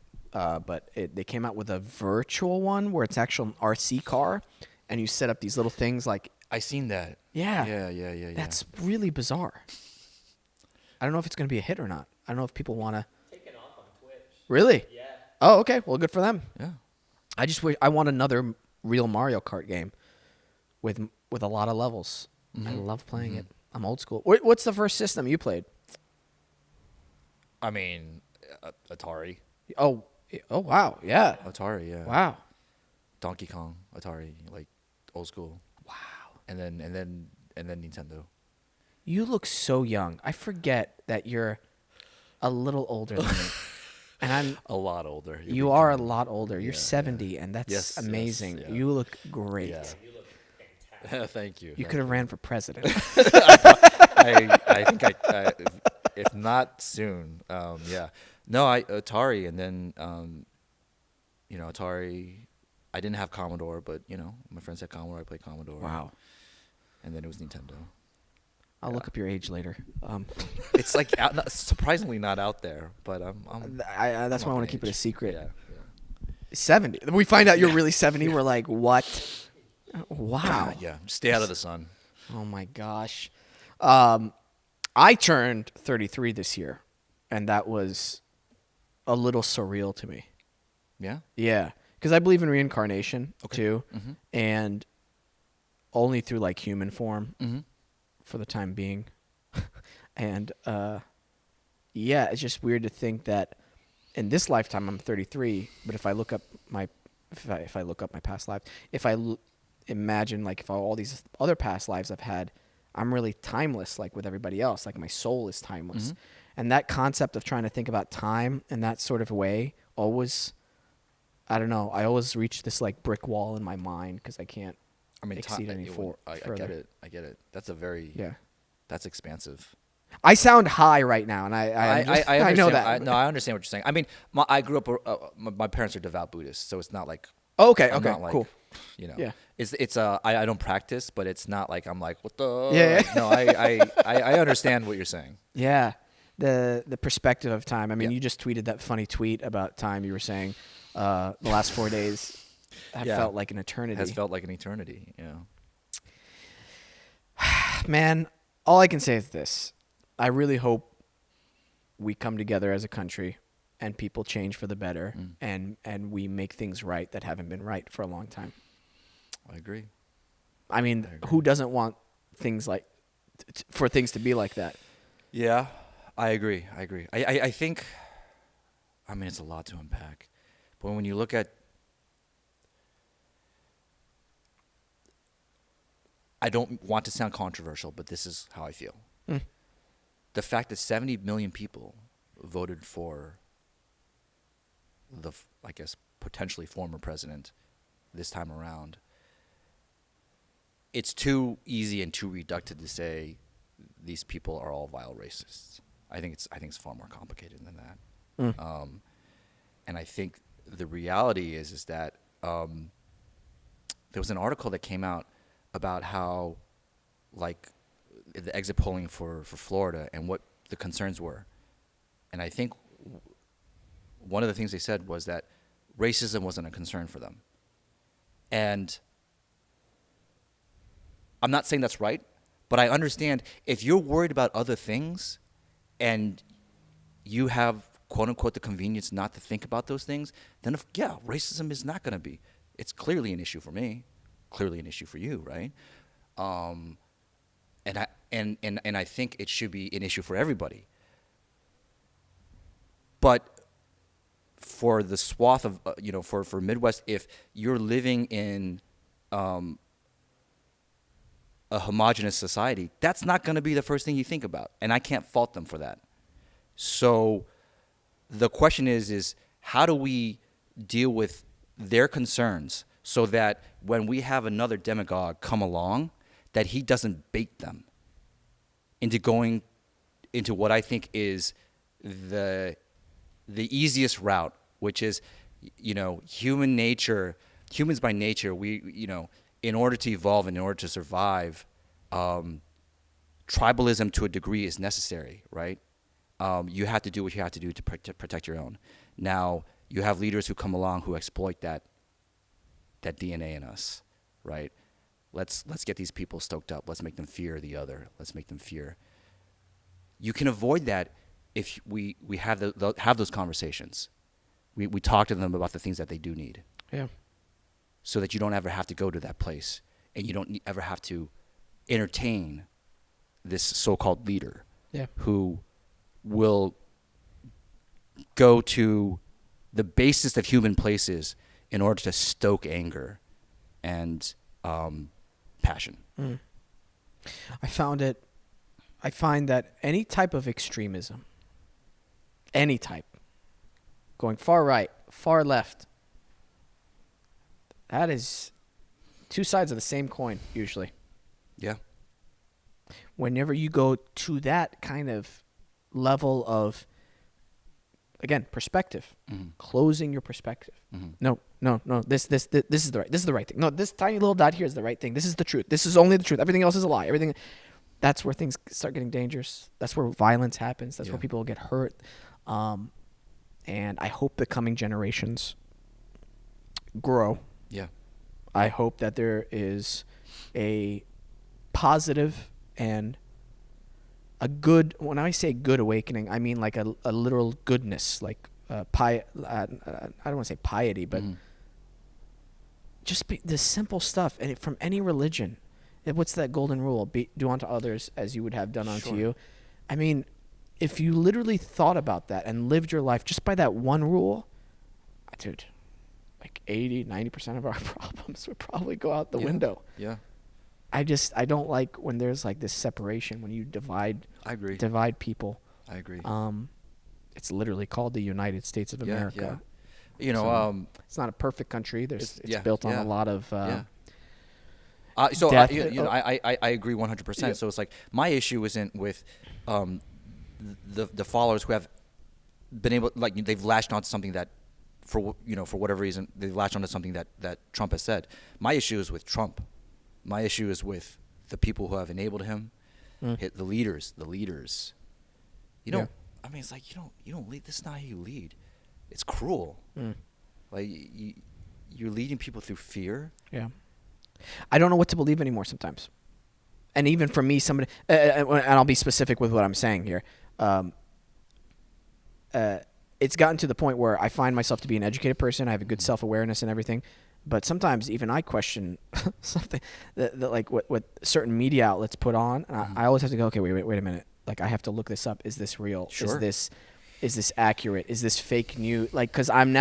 but they came out with a virtual one where it's actual RC car, and you set up these little things like. I seen that. Yeah. Yeah. That's really bizarre. I don't know if it's going to be a hit or not. I don't know if people want to. Taking off on Twitch. Really? Yeah. Oh, okay. Well, good for them. Yeah. I just wish I want another real Mario Kart game with a lot of levels. I love playing it. I'm old school. What's the first system you played? I mean, Atari. Oh, wow. Yeah. Atari, yeah. Wow. Donkey Kong, Atari, like old school. Wow. And then Nintendo. You look so young. I forget that you're a little older than me. And I'm A lot older. you are a lot older. You're 70 and that's Yes, amazing. yeah. You look great. Yeah. You look fantastic. Thank you. You could have ran for president. I think if not soon, yeah. No, Atari, and then Atari. I didn't have Commodore, but my friends had Commodore. I played Commodore. Wow. And then it was Nintendo. I'll look up your age later. It's like surprisingly not out there, but That's why I want to keep it a age. secret. Yeah. 70. We find out you're really 70. We're like, what? Wow. Yeah. Stay out of the sun. Oh my gosh. I turned 33 this year, and that was a little surreal to me. Yeah. Yeah, because I believe in reincarnation too, Mm-hmm. and only through like human form Mm-hmm. for the time being. And yeah, it's just weird to think that in this lifetime I'm 33, but if I look up my if I look up my past life, if I imagine like if all these other past lives I've had, I'm really timeless like with everybody else. Like my soul is timeless. Mm-hmm. And that concept of trying to think about time in that sort of way always, I don't know, I always reach this like brick wall in my mind because I can't exceed any I further. get it. That's a very that's expansive. I sound high right now, and I understand, know that. I understand what you're saying. I mean, I grew up. My parents are devout Buddhists, so it's not like. Oh, okay, I'm okay, not like, cool. Yeah. It's I don't practice, but it's not like I'm like what the. Yeah. No, I understand what you're saying. Yeah, the perspective of time. I mean, Yeah. you just tweeted that funny tweet about time. You were saying the last 4 days have felt like an eternity. Has felt like an eternity. Yeah. Man, all I can say is this. I really hope we come together as a country and people change for the better and we make things right that haven't been right for a long time. I agree. I mean, who doesn't want things like for things to be like that? Yeah, I agree. I think, I mean, it's a lot to unpack. But when you look at, I don't want to sound controversial, but this is how I feel. The fact that 70 million people voted for the, I guess, potentially former president this time around, it's too easy and too reductive to say these people are all vile racists. I think it's far more complicated than that. And I think the reality is that there was an article that came out about how, like, the exit polling for Florida and what the concerns were. And I think one of the things they said was that racism wasn't a concern for them. And I'm not saying that's right, but I understand if you're worried about other things and you have, quote unquote, the convenience not to think about those things, then racism is not going to be. It's clearly an issue for me, clearly an issue for you, right? And I think it should be an issue for everybody. But for the swath of for Midwest, if you're living in a homogenous society, that's not going to be the first thing you think about, and I can't fault them for that. So the question is how do we deal with their concerns so that when we have another demagogue come along, that he doesn't bait them into going into what I think is the easiest route, which is, humans by nature, we, in order to evolve and in order to survive, tribalism to a degree is necessary, right? You have to do what you have to do to protect your own. Now, You have leaders who come along who exploit that DNA in us, right? Let's get these people stoked up. Let's make them fear the other. Let's make them fear. You can avoid that if we have have those conversations. We talk to them about the things that they do need. Yeah. So that you don't ever have to go to that place, and you don't ever have to entertain this so-called leader who will go to the basest of human places in order to stoke anger and passion. I find that any type of extremism, any type, going far right, far left, that is two sides of the same coin usually. Yeah. Whenever you go to that kind of level of, again, perspective, closing your perspective. No, this is the right thing. No, this tiny little dot here is the right thing. This is the truth. This is only the truth. Everything else is a lie. That's where things start getting dangerous. That's where violence happens. That's where people get hurt. And I hope the coming generations grow. Yeah. I hope that there is a positive and a good, when I say good awakening, I mean like a literal goodness, like I don't want to say piety, but just the simple stuff. And from any religion, what's that golden rule? Do unto others as you would have done unto you. I mean, if you literally thought about that and lived your life just by that one rule, dude, like 80-90% of our problems would probably go out the window. Yeah. I don't like when there's like this separation, when you divide. I agree. Divide people. I agree. It's literally called the United States of America. Yeah. You know, it's not a perfect country. It's built on a lot of. I agree 100%. Yeah. So it's like my issue isn't with the followers who have been able, like, they've latched onto something that, for whatever reason, they've latched onto something that Trump has said. My issue is with Trump. My issue is with the people who have enabled him, the leaders. You don't. I mean, it's like you don't lead. This is not how you lead. It's cruel. Like you're leading people through fear. Yeah. I don't know what to believe anymore sometimes. And even for me, somebody, and I'll be specific with what I'm saying here. It's gotten to the point where I find myself to be an educated person. I have a good self-awareness and everything. But sometimes even I question something that like what certain media outlets put on. And I always have to go, okay, wait a minute. Like, I have to look this up. Is this real? Sure. Is this accurate? Is this fake news? Like, because I'm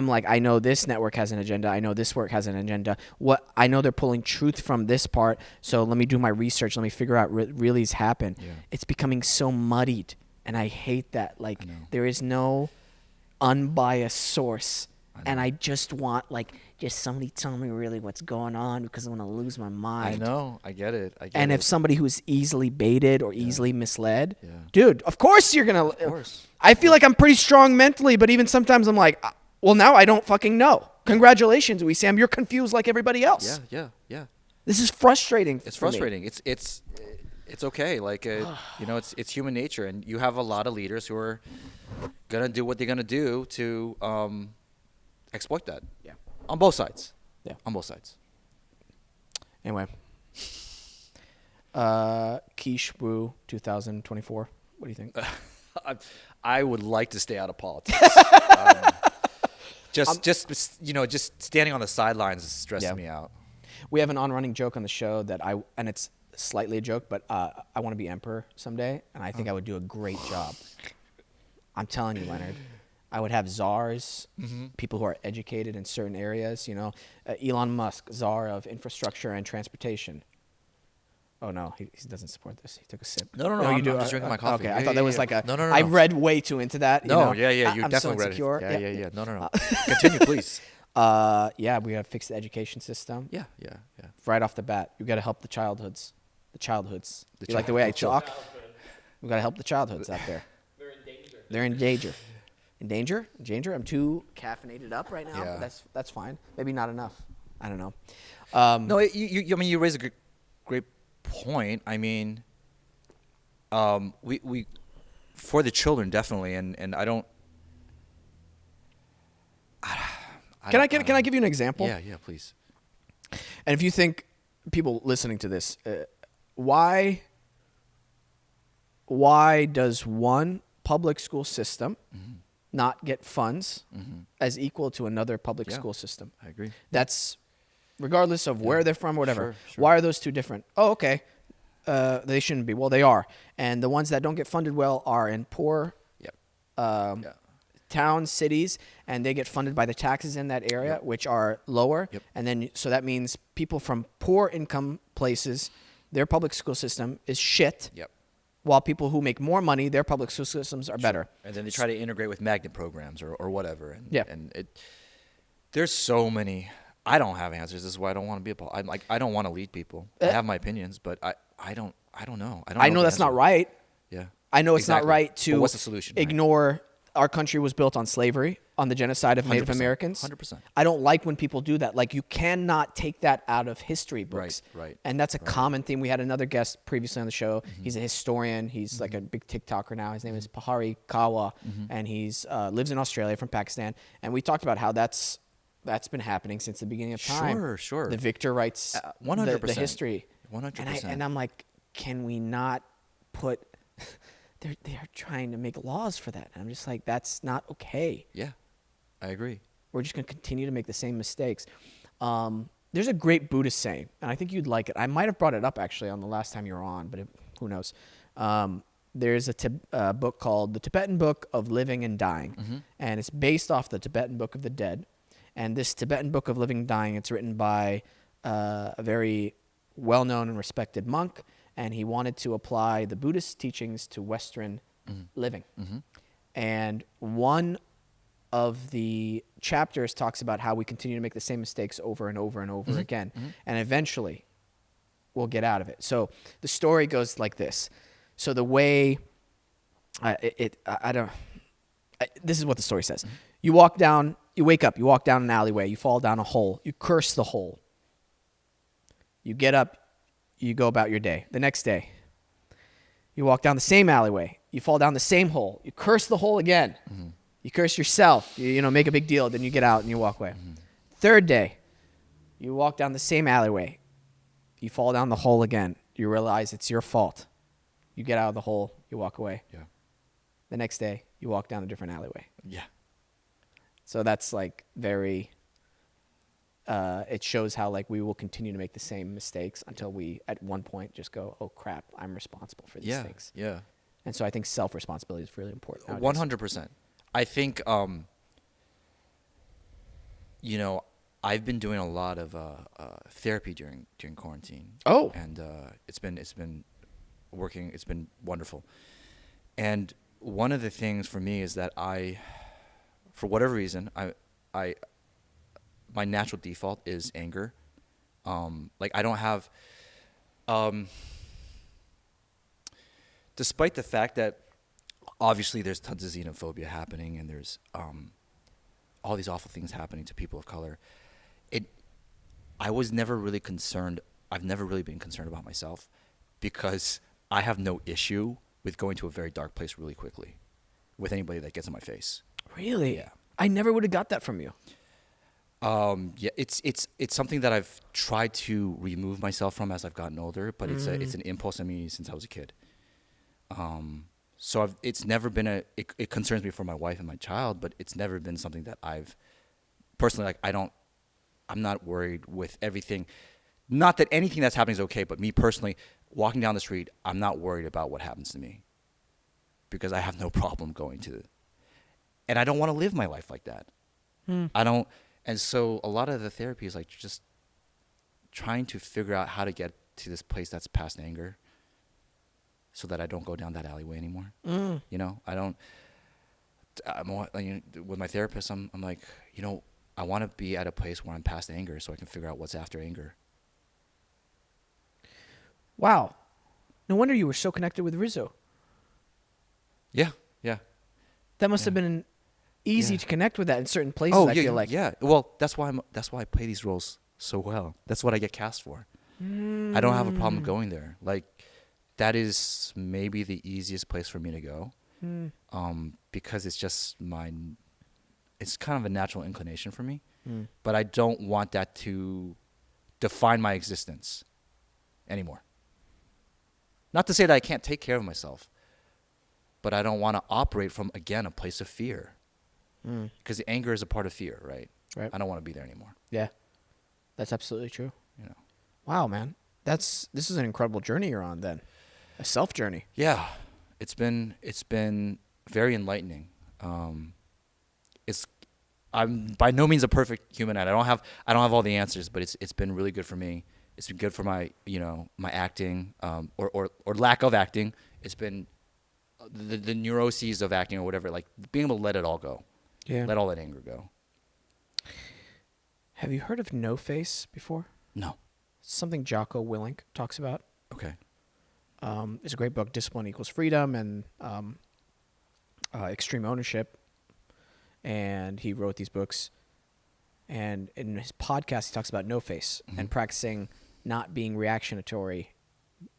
like, I know this network has an agenda. I know this work has an agenda. I know they're pulling truth from this part. So let me do my research. Let me figure out what really has happened. Yeah. It's becoming so muddied, and I hate that. Like, there is no unbiased source. And I just want, just somebody tell me really what's going on, because I'm going to lose my mind. I know. I get it. And if somebody who's easily baited or easily misled, dude, of course you're going to. Of course. I feel like I'm pretty strong mentally, but even sometimes I'm like, well, now I don't fucking know. Congratulations, Wesam. You're confused like everybody else. Yeah. This is frustrating. It's frustrating. Me. It's okay. Like, it's human nature. And you have a lot of leaders who are going to do what they're going to do to exploit that. Yeah. On both sides. Yeah. On both sides. Anyway. Quiche Wu 2024. What do you think? I would like to stay out of politics. Just standing on the sidelines is stressing me out. We have an on-running joke on the show and it's slightly a joke, but I want to be emperor someday, and I think I would do a great job. I'm telling you, Leonard. I would have czars, people who are educated in certain areas. Elon Musk, czar of infrastructure and transportation. Oh no, he doesn't support this. He took a sip. No. I'm just drinking my coffee. Okay, I thought that was like a. No. I read way too into that. You I'm definitely so insecure. read it. Yeah. No. Continue, please. We have fixed the education system. Yeah. Right off the bat, you got to help the childhoods. You like the way I talk? We got to help the childhoods out there. They're in danger. In danger? I'm too caffeinated up right now. Yeah. That's fine. Maybe not enough. I don't know. No, you raise a great point. I mean, we for the children definitely, and I don't. Can I give you an example? Yeah, please. And if you think people listening to this, why does one public school system not get funds as equal to another public school system? I agree. That's regardless of where they're from or whatever. Sure. Why are those two different? Oh, okay. They shouldn't be. Well, they are. And the ones that don't get funded well are in poor towns, cities, and they get funded by the taxes in that area, which are lower. Yep. And then, so that means people from poor income places, their public school system is shit. Yep. While people who make more money, their public school systems are better. And then they try to integrate with magnet programs or whatever. Yeah. And there's so many. I don't have answers. This is why I don't want to be I don't want to lead people. I have my opinions, but I don't know. I know that's not right. Yeah. I know it's not right to But what's the solution? ignore our country was built on slavery, on the genocide of Native 100%, Americans. 100%. I don't like when people do that. Like, you cannot take that out of history books. Right. And that's a common theme. We had another guest previously on the show. He's a historian. He's like a big TikToker now. His name is Pahari Kawa, and he's lives in Australia from Pakistan. And we talked about how that's been happening since the beginning of time. Sure. The victor writes 100%. the history. 100%. And I'm like, can we not put... They're trying to make laws for that. And I'm just like, that's not okay. Yeah, I agree. We're just going to continue to make the same mistakes. There's a great Buddhist saying, and I think you'd like it. I might have brought it up actually on the last time you were on, but who knows? There's a book called The Tibetan Book of Living and Dying, and it's based off the Tibetan Book of the Dead. And this Tibetan Book of Living and Dying, it's written by a very well-known and respected monk, and he wanted to apply the Buddhist teachings to Western living. And one of the chapters talks about how we continue to make the same mistakes over and over and over again. And eventually, we'll get out of it. So the story goes like this. So the way, this is what the story says. You wake up, you walk down an alleyway, you fall down a hole, you curse the hole. You get up, you go about your day. The next day, you walk down the same alleyway. You fall down the same hole. You curse the hole again. You curse yourself. You make a big deal. Then you get out and you walk away. Third day, you walk down the same alleyway. You fall down the hole again. You realize it's your fault. You get out of the hole. You walk away. Yeah. The next day, you walk down a different alleyway. Yeah. So that's like very... it shows how like we will continue to make the same mistakes until we at one point just go, oh crap, I'm responsible for these things. Yeah. And so I think self-responsibility is really important nowadays. 100%. I think I've been doing a lot of therapy during quarantine. Oh. And it's been working. It's been wonderful. And one of the things for me is that for whatever reason, my natural default is anger. I don't have, despite the fact that obviously there's tons of xenophobia happening and there's all these awful things happening to people of color, I was never really concerned. I've never really been concerned about myself because I have no issue with going to a very dark place really quickly with anybody that gets in my face. Really? Yeah. I never would have got that from you. Yeah, it's something that I've tried to remove myself from as I've gotten older, but it's an impulse in me since I was a kid. So it's never been it concerns me for my wife and my child, but it's never been something that I've personally I'm not worried with everything. Not that anything that's happening is okay, but me personally, walking down the street, I'm not worried about what happens to me because I have no problem going to, and I don't want to live my life like that. I don't. And so a lot of the therapy is like just trying to figure out how to get to this place that's past anger so that I don't go down that alleyway anymore. With my therapist, I'm like, I want to be at a place where I'm past anger so I can figure out what's after anger. Wow. No wonder you were so connected with Rizzo. Yeah. That must have been easy to connect with that in certain places. I feel like. Yeah. Well, that's why I play these roles so well. That's what I get cast for. I don't have a problem going there. Like, that is maybe the easiest place for me to go, because it's just it's kind of a natural inclination for me, but I don't want that to define my existence anymore. Not to say that I can't take care of myself, but I don't want to operate from, again, a place of fear. Because the anger is a part of fear, right? Right. I don't want to be there anymore. Yeah. That's absolutely true. You know. Wow, man. This is an incredible journey you're on then. A self journey. Yeah. It's been very enlightening. I'm by no means a perfect human. I don't have all the answers, but it's been really good for me. It's been good for my my acting, or lack of acting. It's been the neuroses of acting or whatever, like being able to let it all go. Yeah. Let all that anger go. Have you heard of No Face before? No. It's something Jocko Willink talks about. Okay. It's a great book, Discipline Equals Freedom, and Extreme Ownership. And he wrote these books. And in his podcast, he talks about no face and practicing not being reactionary,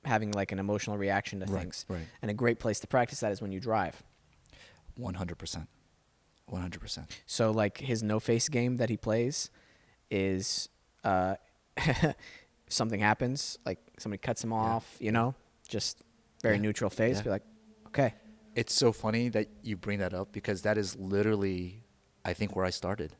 having like an emotional reaction to things. Right. And a great place to practice that is when you drive. 100%. 100%. So like his no face game that he plays is if something happens, like somebody cuts him off, just very neutral face, be like, okay. It's so funny that you bring that up because that is literally, I think, where I started.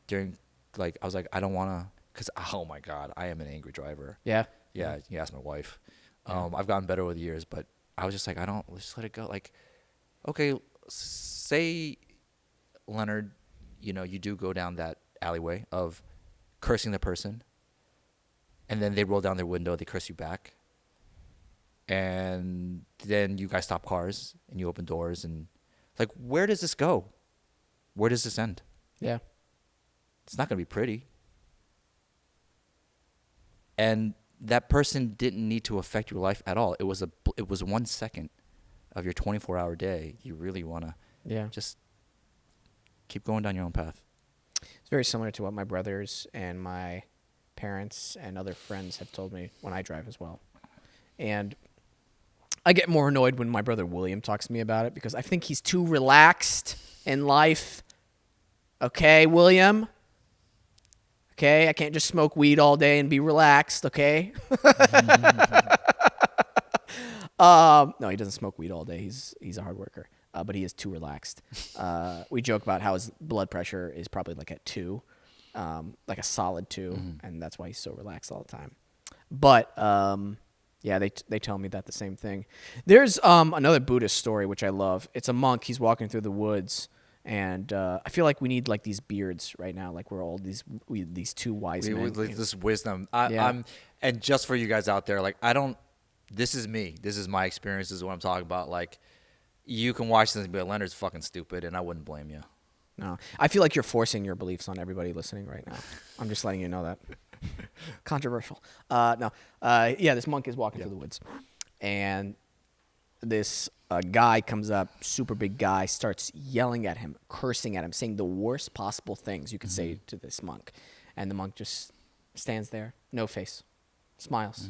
During, like, I was like, I don't want to, because, oh my God, I am an angry driver. Yeah. Yeah, you ask my wife. I've gotten better over the years, but I was just like, let's let it go. Like, okay, say, Leonard, you do go down that alleyway of cursing the person, and then they roll down their window, they curse you back, and then you guys stop cars, and you open doors, and, like, where does this go? Where does this end? Yeah. It's not going to be pretty. And that person didn't need to affect your life at all. It was 1 second of your 24-hour day. You really want to just keep going down your own path. It's very similar to what my brothers and my parents and other friends have told me when I drive as well. And I get more annoyed when my brother William talks to me about it because I think he's too relaxed in life. Okay, William? Okay, I can't just smoke weed all day and be relaxed, okay? No, he doesn't smoke weed all day. He's a hard worker, but he is too relaxed. We joke about how his blood pressure is probably like at 2, like a solid 2, and that's why he's so relaxed all the time. But yeah, they tell me that the same thing. There's another Buddhist story which I love. It's a monk. He's walking through the woods. And I feel like we need like these beards right now, like we're all these two wise men. This wisdom. I'm, and just for you guys out there, like this is me. This is my experience. This is what I'm talking about. Like, you can watch this and be like, Leonard's fucking stupid, and I wouldn't blame you. No, I feel like you're forcing your beliefs on everybody listening right now. I'm just letting you know that. Controversial. No. Yeah, this monk is walking through the woods, and this guy comes up, super big guy, starts yelling at him, cursing at him, saying the worst possible things you could say to this monk. And the monk just stands there, no face, smiles,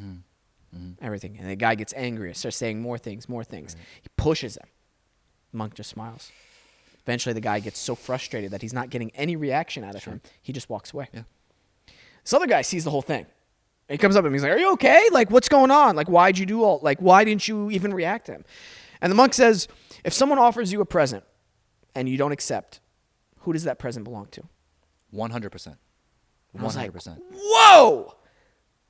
everything. And the guy gets angry, starts saying more things. Right. He pushes him. The monk just smiles. Eventually, the guy gets so frustrated that he's not getting any reaction out of him. He just walks away. Yeah. This other guy sees the whole thing. He comes up to him. He's like, "Are you okay? Like, what's going on? Like, why didn't you even react to him?" And the monk says, "If someone offers you a present and you don't accept, who does that present belong to?" 100%. 100%. Whoa!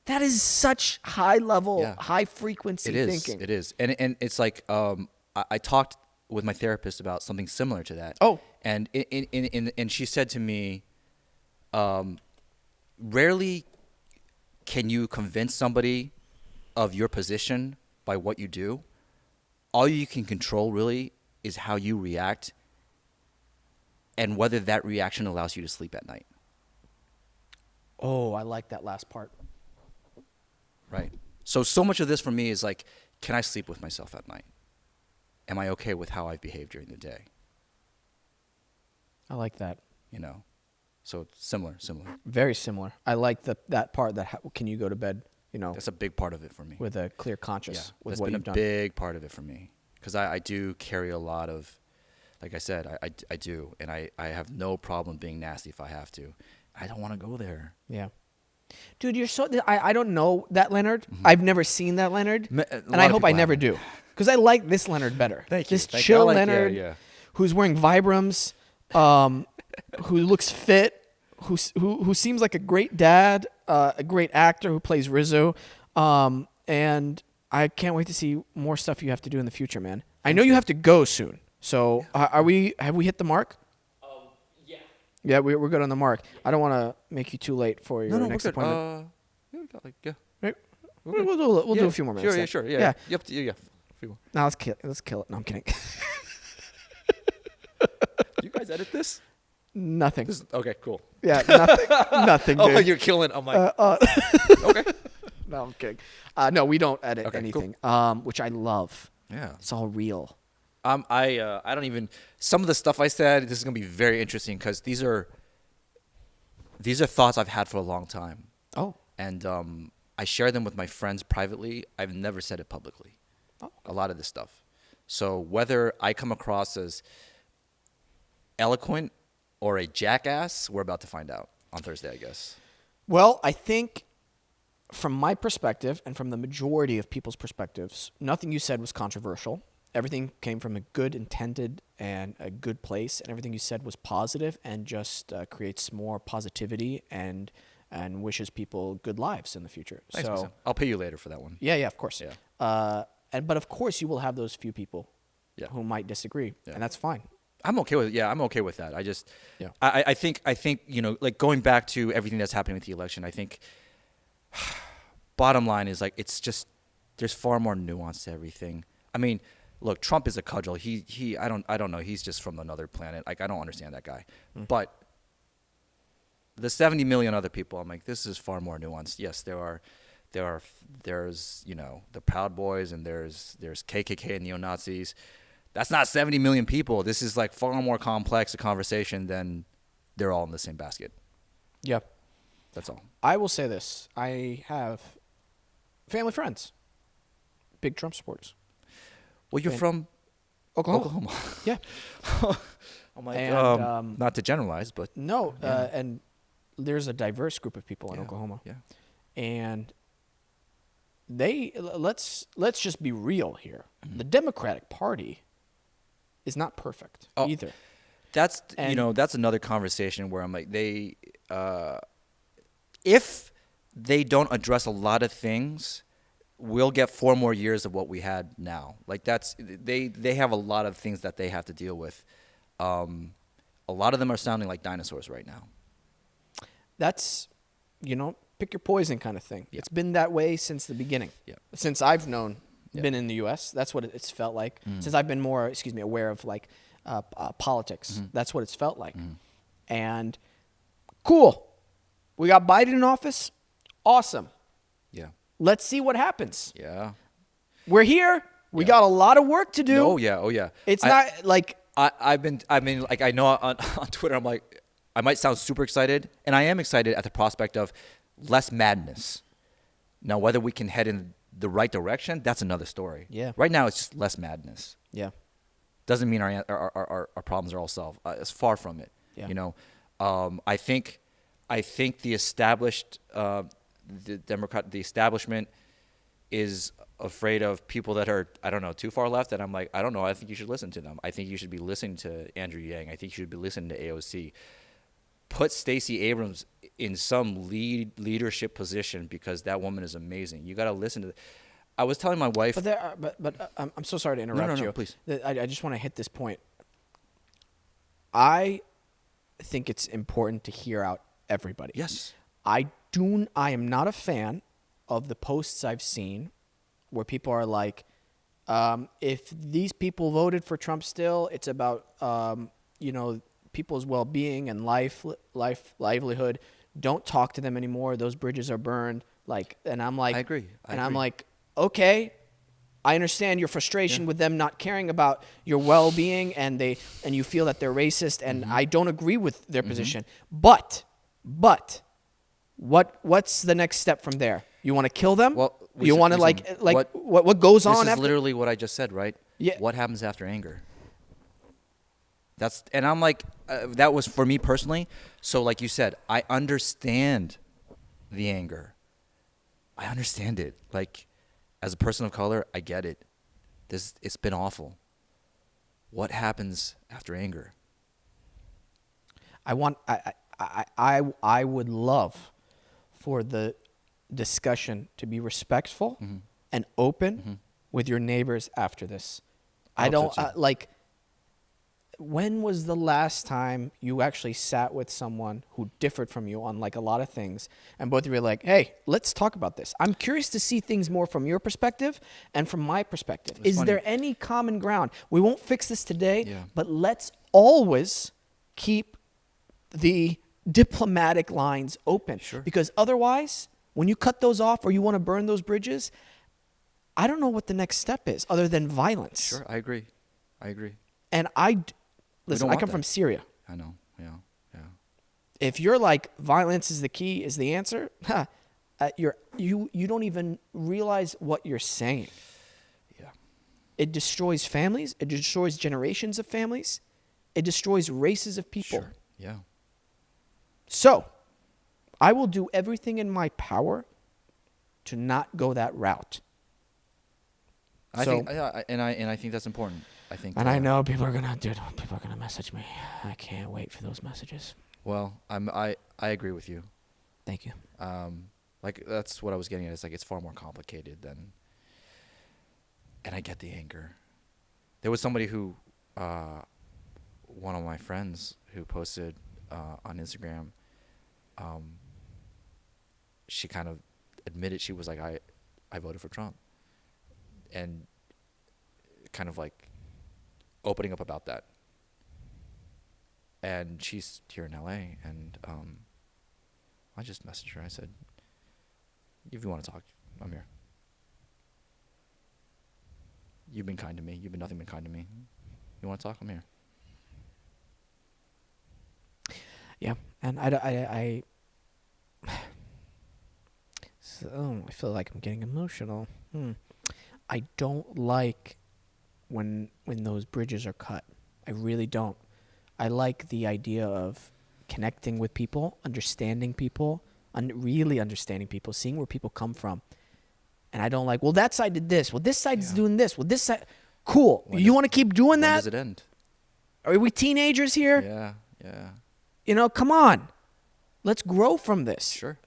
That is such high level, high frequency thinking. It is. And it's like, I talked with my therapist about something similar to that. Oh. And and she said to me, rarely can you convince somebody of your position by what you do. All you can control really is how you react and whether that reaction allows you to sleep at night. Oh, I like that last part. Right. So much of this for me is like, can I sleep with myself at night? Am I okay with how I've behaved during the day? I like that. So similar. Very similar. I like that part that can you go to bed, That's a big part of it for me. with a clear conscience with that's what been you've done. a big part of it for me because I do carry a lot of, Like I said, I do, and I have no problem being nasty if I have to. I don't want to go there. Yeah. Dude, you're so. I don't know that Leonard. I've never seen that Leonard, A and lot I of hope I people never haven't. do, because I like this Leonard better. Thank you. This Thank you. chill I like- yeah, Leonard, yeah. who's wearing Vibrams, who looks fit, who seems like a great dad, a great actor who plays Rizzo, and I can't wait to see more stuff you have to do in the future, man. I know you have to go soon, so have we hit the mark? Yeah, we're good on the mark. I don't want to make you too late for your No, next we're good. appointment. Yeah, we got like yeah. Right? We're good. We'll do a few more minutes. Sure, yeah, then. sure, yeah. Yeah. Yep, yeah. Few more. No, let's kill it. No, I'm kidding. Do you guys edit this? Nothing. Okay, cool. Yeah, nothing. Nothing, dude. Oh, you're killing. I'm like, okay. No, I'm kidding. No, we don't edit Okay, cool. anything. Which I love. Yeah. It's all real. I don't even. Some of the stuff I said. This is gonna be very interesting because these are thoughts I've had for a long time, Oh. and I share them with my friends privately. I've never said it publicly. Oh. A lot of this stuff. So whether I come across as eloquent or a jackass, we're about to find out on Thursday, I guess. Well, I think from my perspective and from the majority of people's perspectives, nothing you said was controversial. Everything came from a good intended and a good place, and everything you said was positive and just creates more positivity and wishes people good lives in the future. Thanks, so Wesam. I'll pay you later for that one. yeah, of course. Yeah. But of course you will have those few people Yeah. who might disagree, Yeah. and that's fine. I'm okay with I'm okay with that. I just Yeah. I think like going back to everything that's happening with the election, I think bottom line is like it's just there's far more nuance to everything. I mean, look, Trump is a cudgel. He I don't know. He's just from another planet. Like I don't understand that guy. But the 70 million other people, I'm like, this is far more nuanced. Yes, there's the Proud Boys and there's KKK and neo-Nazis. That's not 70 million people. This is like far more complex a conversation than they're all in the same basket. Yeah. That's all. I will say this. I have family friends, big Trump supporters. Well, you're from Oklahoma. Yeah. I'm like, And, not to generalize, but No, and there's a diverse group of people in Yeah, Oklahoma. yeah. And let's just be real here. The Democratic Party is not perfect either. That's And- that's another conversation where I'm like if they don't address a lot of things, we'll get 4 more years of what we had now. Like they have a lot of things that they have to deal with. A lot of them are sounding like dinosaurs right now. That's, pick your poison kind of thing. Yeah. It's been that way since the beginning. Yeah. Since I've known, Yeah. been in the U.S., that's what it's felt like. Since I've been more, aware of like politics, that's what it's felt like. And cool, we got Biden in office. Awesome. Yeah. Let's see what happens. Yeah. We're here. We got a lot of work to do. Oh yeah. It's not like I've been like I know on Twitter I'm like I might sound super excited, and I am excited at the prospect of less madness. Now whether we can head in the right direction, that's another story. Yeah. Right now it's just less madness. yeah. Doesn't mean our problems are all solved. It's far from it. Yeah. I think the established the establishment is afraid of people that are, I don't know, too far left. And I'm like, I don't know. I think you should listen to them. I think you should be listening to Andrew Yang. I think you should be listening to AOC. Put Stacey Abrams in some leadership position because that woman is amazing. You got to listen to. I was telling my wife. But there are, but I'm so sorry to interrupt no, you. please. I just want to hit this point. I think it's important to hear out everybody. Yes. I am not a fan of the posts I've seen where people are like, if these people voted for Trump still, it's about people's well-being and livelihood. Don't talk to them anymore. Those bridges are burned. And I'm like, I agree. I'm like, okay, I understand your frustration with them not caring about your well-being, and you feel that they're racist, and I don't agree with their position. But what's the next step from there? You want to kill them? Well, you want to what goes This on is after? literally what I just said, right? Yeah. What happens after anger? And I'm like, that was for me personally. So like you said, I understand the anger. I understand it. Like, as a person of color, I get it. It's been awful. What happens after anger? I would love for the discussion to be respectful and open with your neighbors after this. I don't like. When was the last time you actually sat with someone who differed from you on like a lot of things, and both of you were like, "Hey, let's talk about this. I'm curious to see things more from your perspective and from my perspective. Is there any common ground? We won't fix this today, but let's always keep the diplomatic lines open. Sure. Because otherwise, when you cut those off or you want to burn those bridges, I don't know what the next step is other than violence. Sure, I agree. And listen, I come from Syria. I know. Yeah. If you're like violence is the key, is the answer, you don't even realize what you're saying. Yeah. It destroys families. It destroys generations of families. It destroys races of people. Sure. Yeah. So, I will do everything in my power to not go that route. I think that's important. I think. And I know people are gonna message me. I can't wait for those messages. Well, I agree with you. Thank you. Like that's what I was getting at. It's like it's far more complicated than. And I get the anger. There was somebody who, one of my friends who posted on Instagram. She kind of admitted she was like I voted for Trump, and kind of like opening up about that. And she's here in LA, and I just messaged her. I said, if you want to talk, I'm here. You've been kind to me. You've been nothing but kind to me. You want to talk? I'm here. Yeah, and I feel like I'm getting emotional. I don't like when those bridges are cut. I really don't. I like the idea of connecting with people, understanding people, really understanding people, seeing where people come from. And I don't like, well, that side did this. Well, this side's doing this. Well, this side, cool. You want to keep doing that? When does it end? Are we teenagers here? Yeah. You know, come on. Let's grow from this. Sure.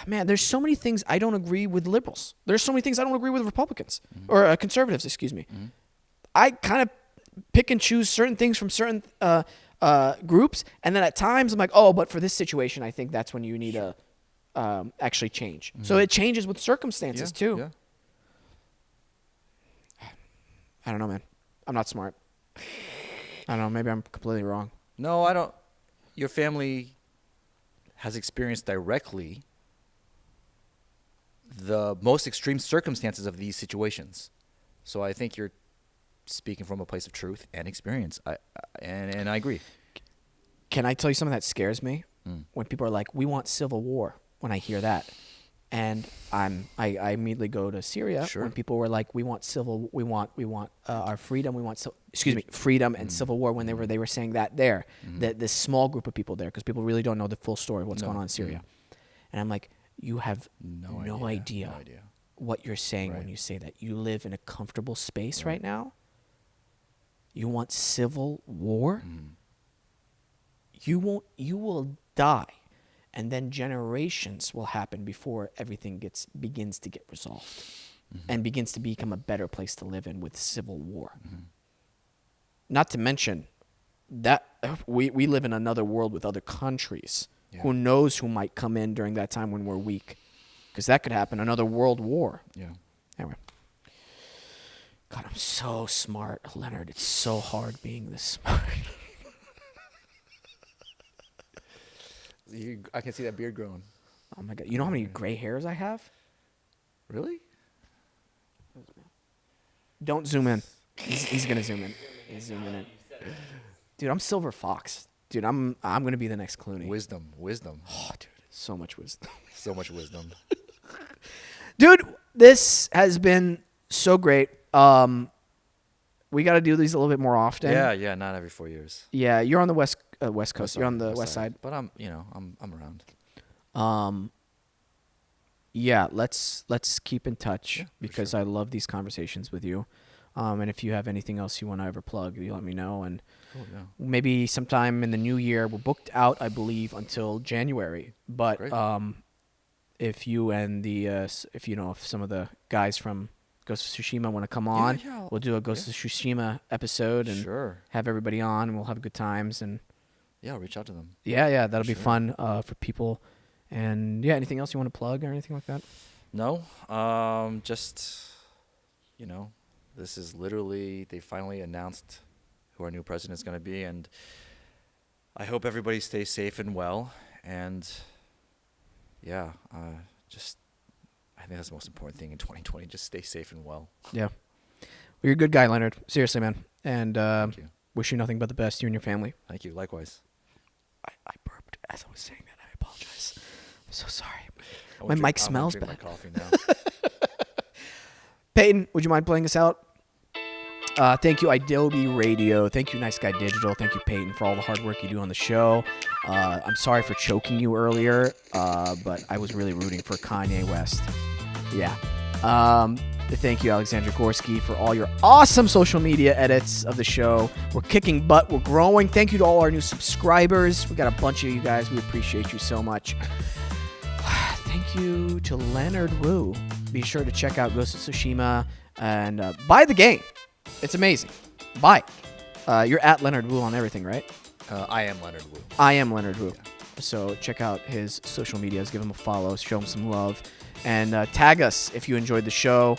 Man, there's so many things I don't agree with liberals. There's so many things I don't agree with Republicans or conservatives, excuse me. I kind of pick and choose certain things from certain groups, and then at times I'm like, oh, but for this situation, I think that's when you need to actually change. So it changes with circumstances too. Yeah. I don't know, man. I'm not smart. I don't know. Maybe I'm completely wrong. No, I don't. Your family has experienced directly the most extreme circumstances of these situations. So I think you're speaking from a place of truth and experience. And I agree. Can I tell you something that scares me? When people are like, we want civil war, when I hear that. And I immediately go to Syria when people were like, we want our freedom, freedom and civil war, when they were saying that there, that this small group of people there, because people really don't know the full story of what's going on in Syria. And I'm like, you have no idea what you're saying when you say that. You live in a comfortable space right now. You want civil war? You will die. And then generations will happen before everything begins to get resolved and begins to become a better place to live in with civil war. Not to mention that we live in another world with other countries. Who knows who might come in during that time when we're weak? Because that could happen, another world war. Yeah. Anyway. God, I'm so smart, Leonard. It's so hard being this smart. I can see that beard growing. Oh my God! You know how many gray hairs I have? Really? Don't zoom in. He's gonna zoom in. He's zooming in. Dude, I'm Silver Fox. Dude, I'm gonna be the next Clooney. Wisdom. Oh, dude, so much wisdom. So much wisdom. Dude, this has been so great. We got to do these a little bit more often. Yeah, not every 4 years. Yeah, you're on the west coast. West You're on side, the west side. But I'm around. Yeah, let's keep in touch Yeah, for because sure. I love these conversations with you. And if you have anything else you want to ever plug, you let me know. And Cool, yeah. maybe sometime in the new year, we're booked out, I believe, until January. But Great. if you and if some of the guys from Ghost of Tsushima want to come on, yeah, we'll do a Ghost of Tsushima episode and Sure. have everybody on, and we'll have good times. And Yeah, I'll reach out to them. yeah, that'll be Sure. fun for people. And yeah, anything else you want to plug or anything like that? No, just, this is literally, they finally announced who our new president is going to be, and I hope everybody stays safe and well, and yeah, I think that's the most important thing in 2020, just stay safe and well. Yeah. Well, you're a good guy, Leonard. Seriously, man. And Thank you. wish you nothing but the best, you and your family. Thank you, likewise. I burped as I was saying that. I apologize. I'm so sorry. I'm My gonna mic I'm gonna smells drink bad. my coffee now. Peyton, would you mind playing us out? Thank you, Adobe Radio. Thank you, Nice Guy Digital. Thank you, Peyton, for all the hard work you do on the show. I'm sorry for choking you earlier, but I was really rooting for Kanye West. Yeah. Thank you, Alexandra Gorski, for all your awesome social media edits of the show. We're kicking butt. We're growing. Thank you to all our new subscribers. We got a bunch of you guys. We appreciate you so much. Thank you to Leonard Wu. Be sure to check out Ghost of Tsushima and buy the game. It's amazing. Buy it. You're at Leonard Wu on everything, right? I am Leonard Wu. I am Leonard Wu. So check out his social medias. Give him a follow. Show him some love. And tag us if you enjoyed the show.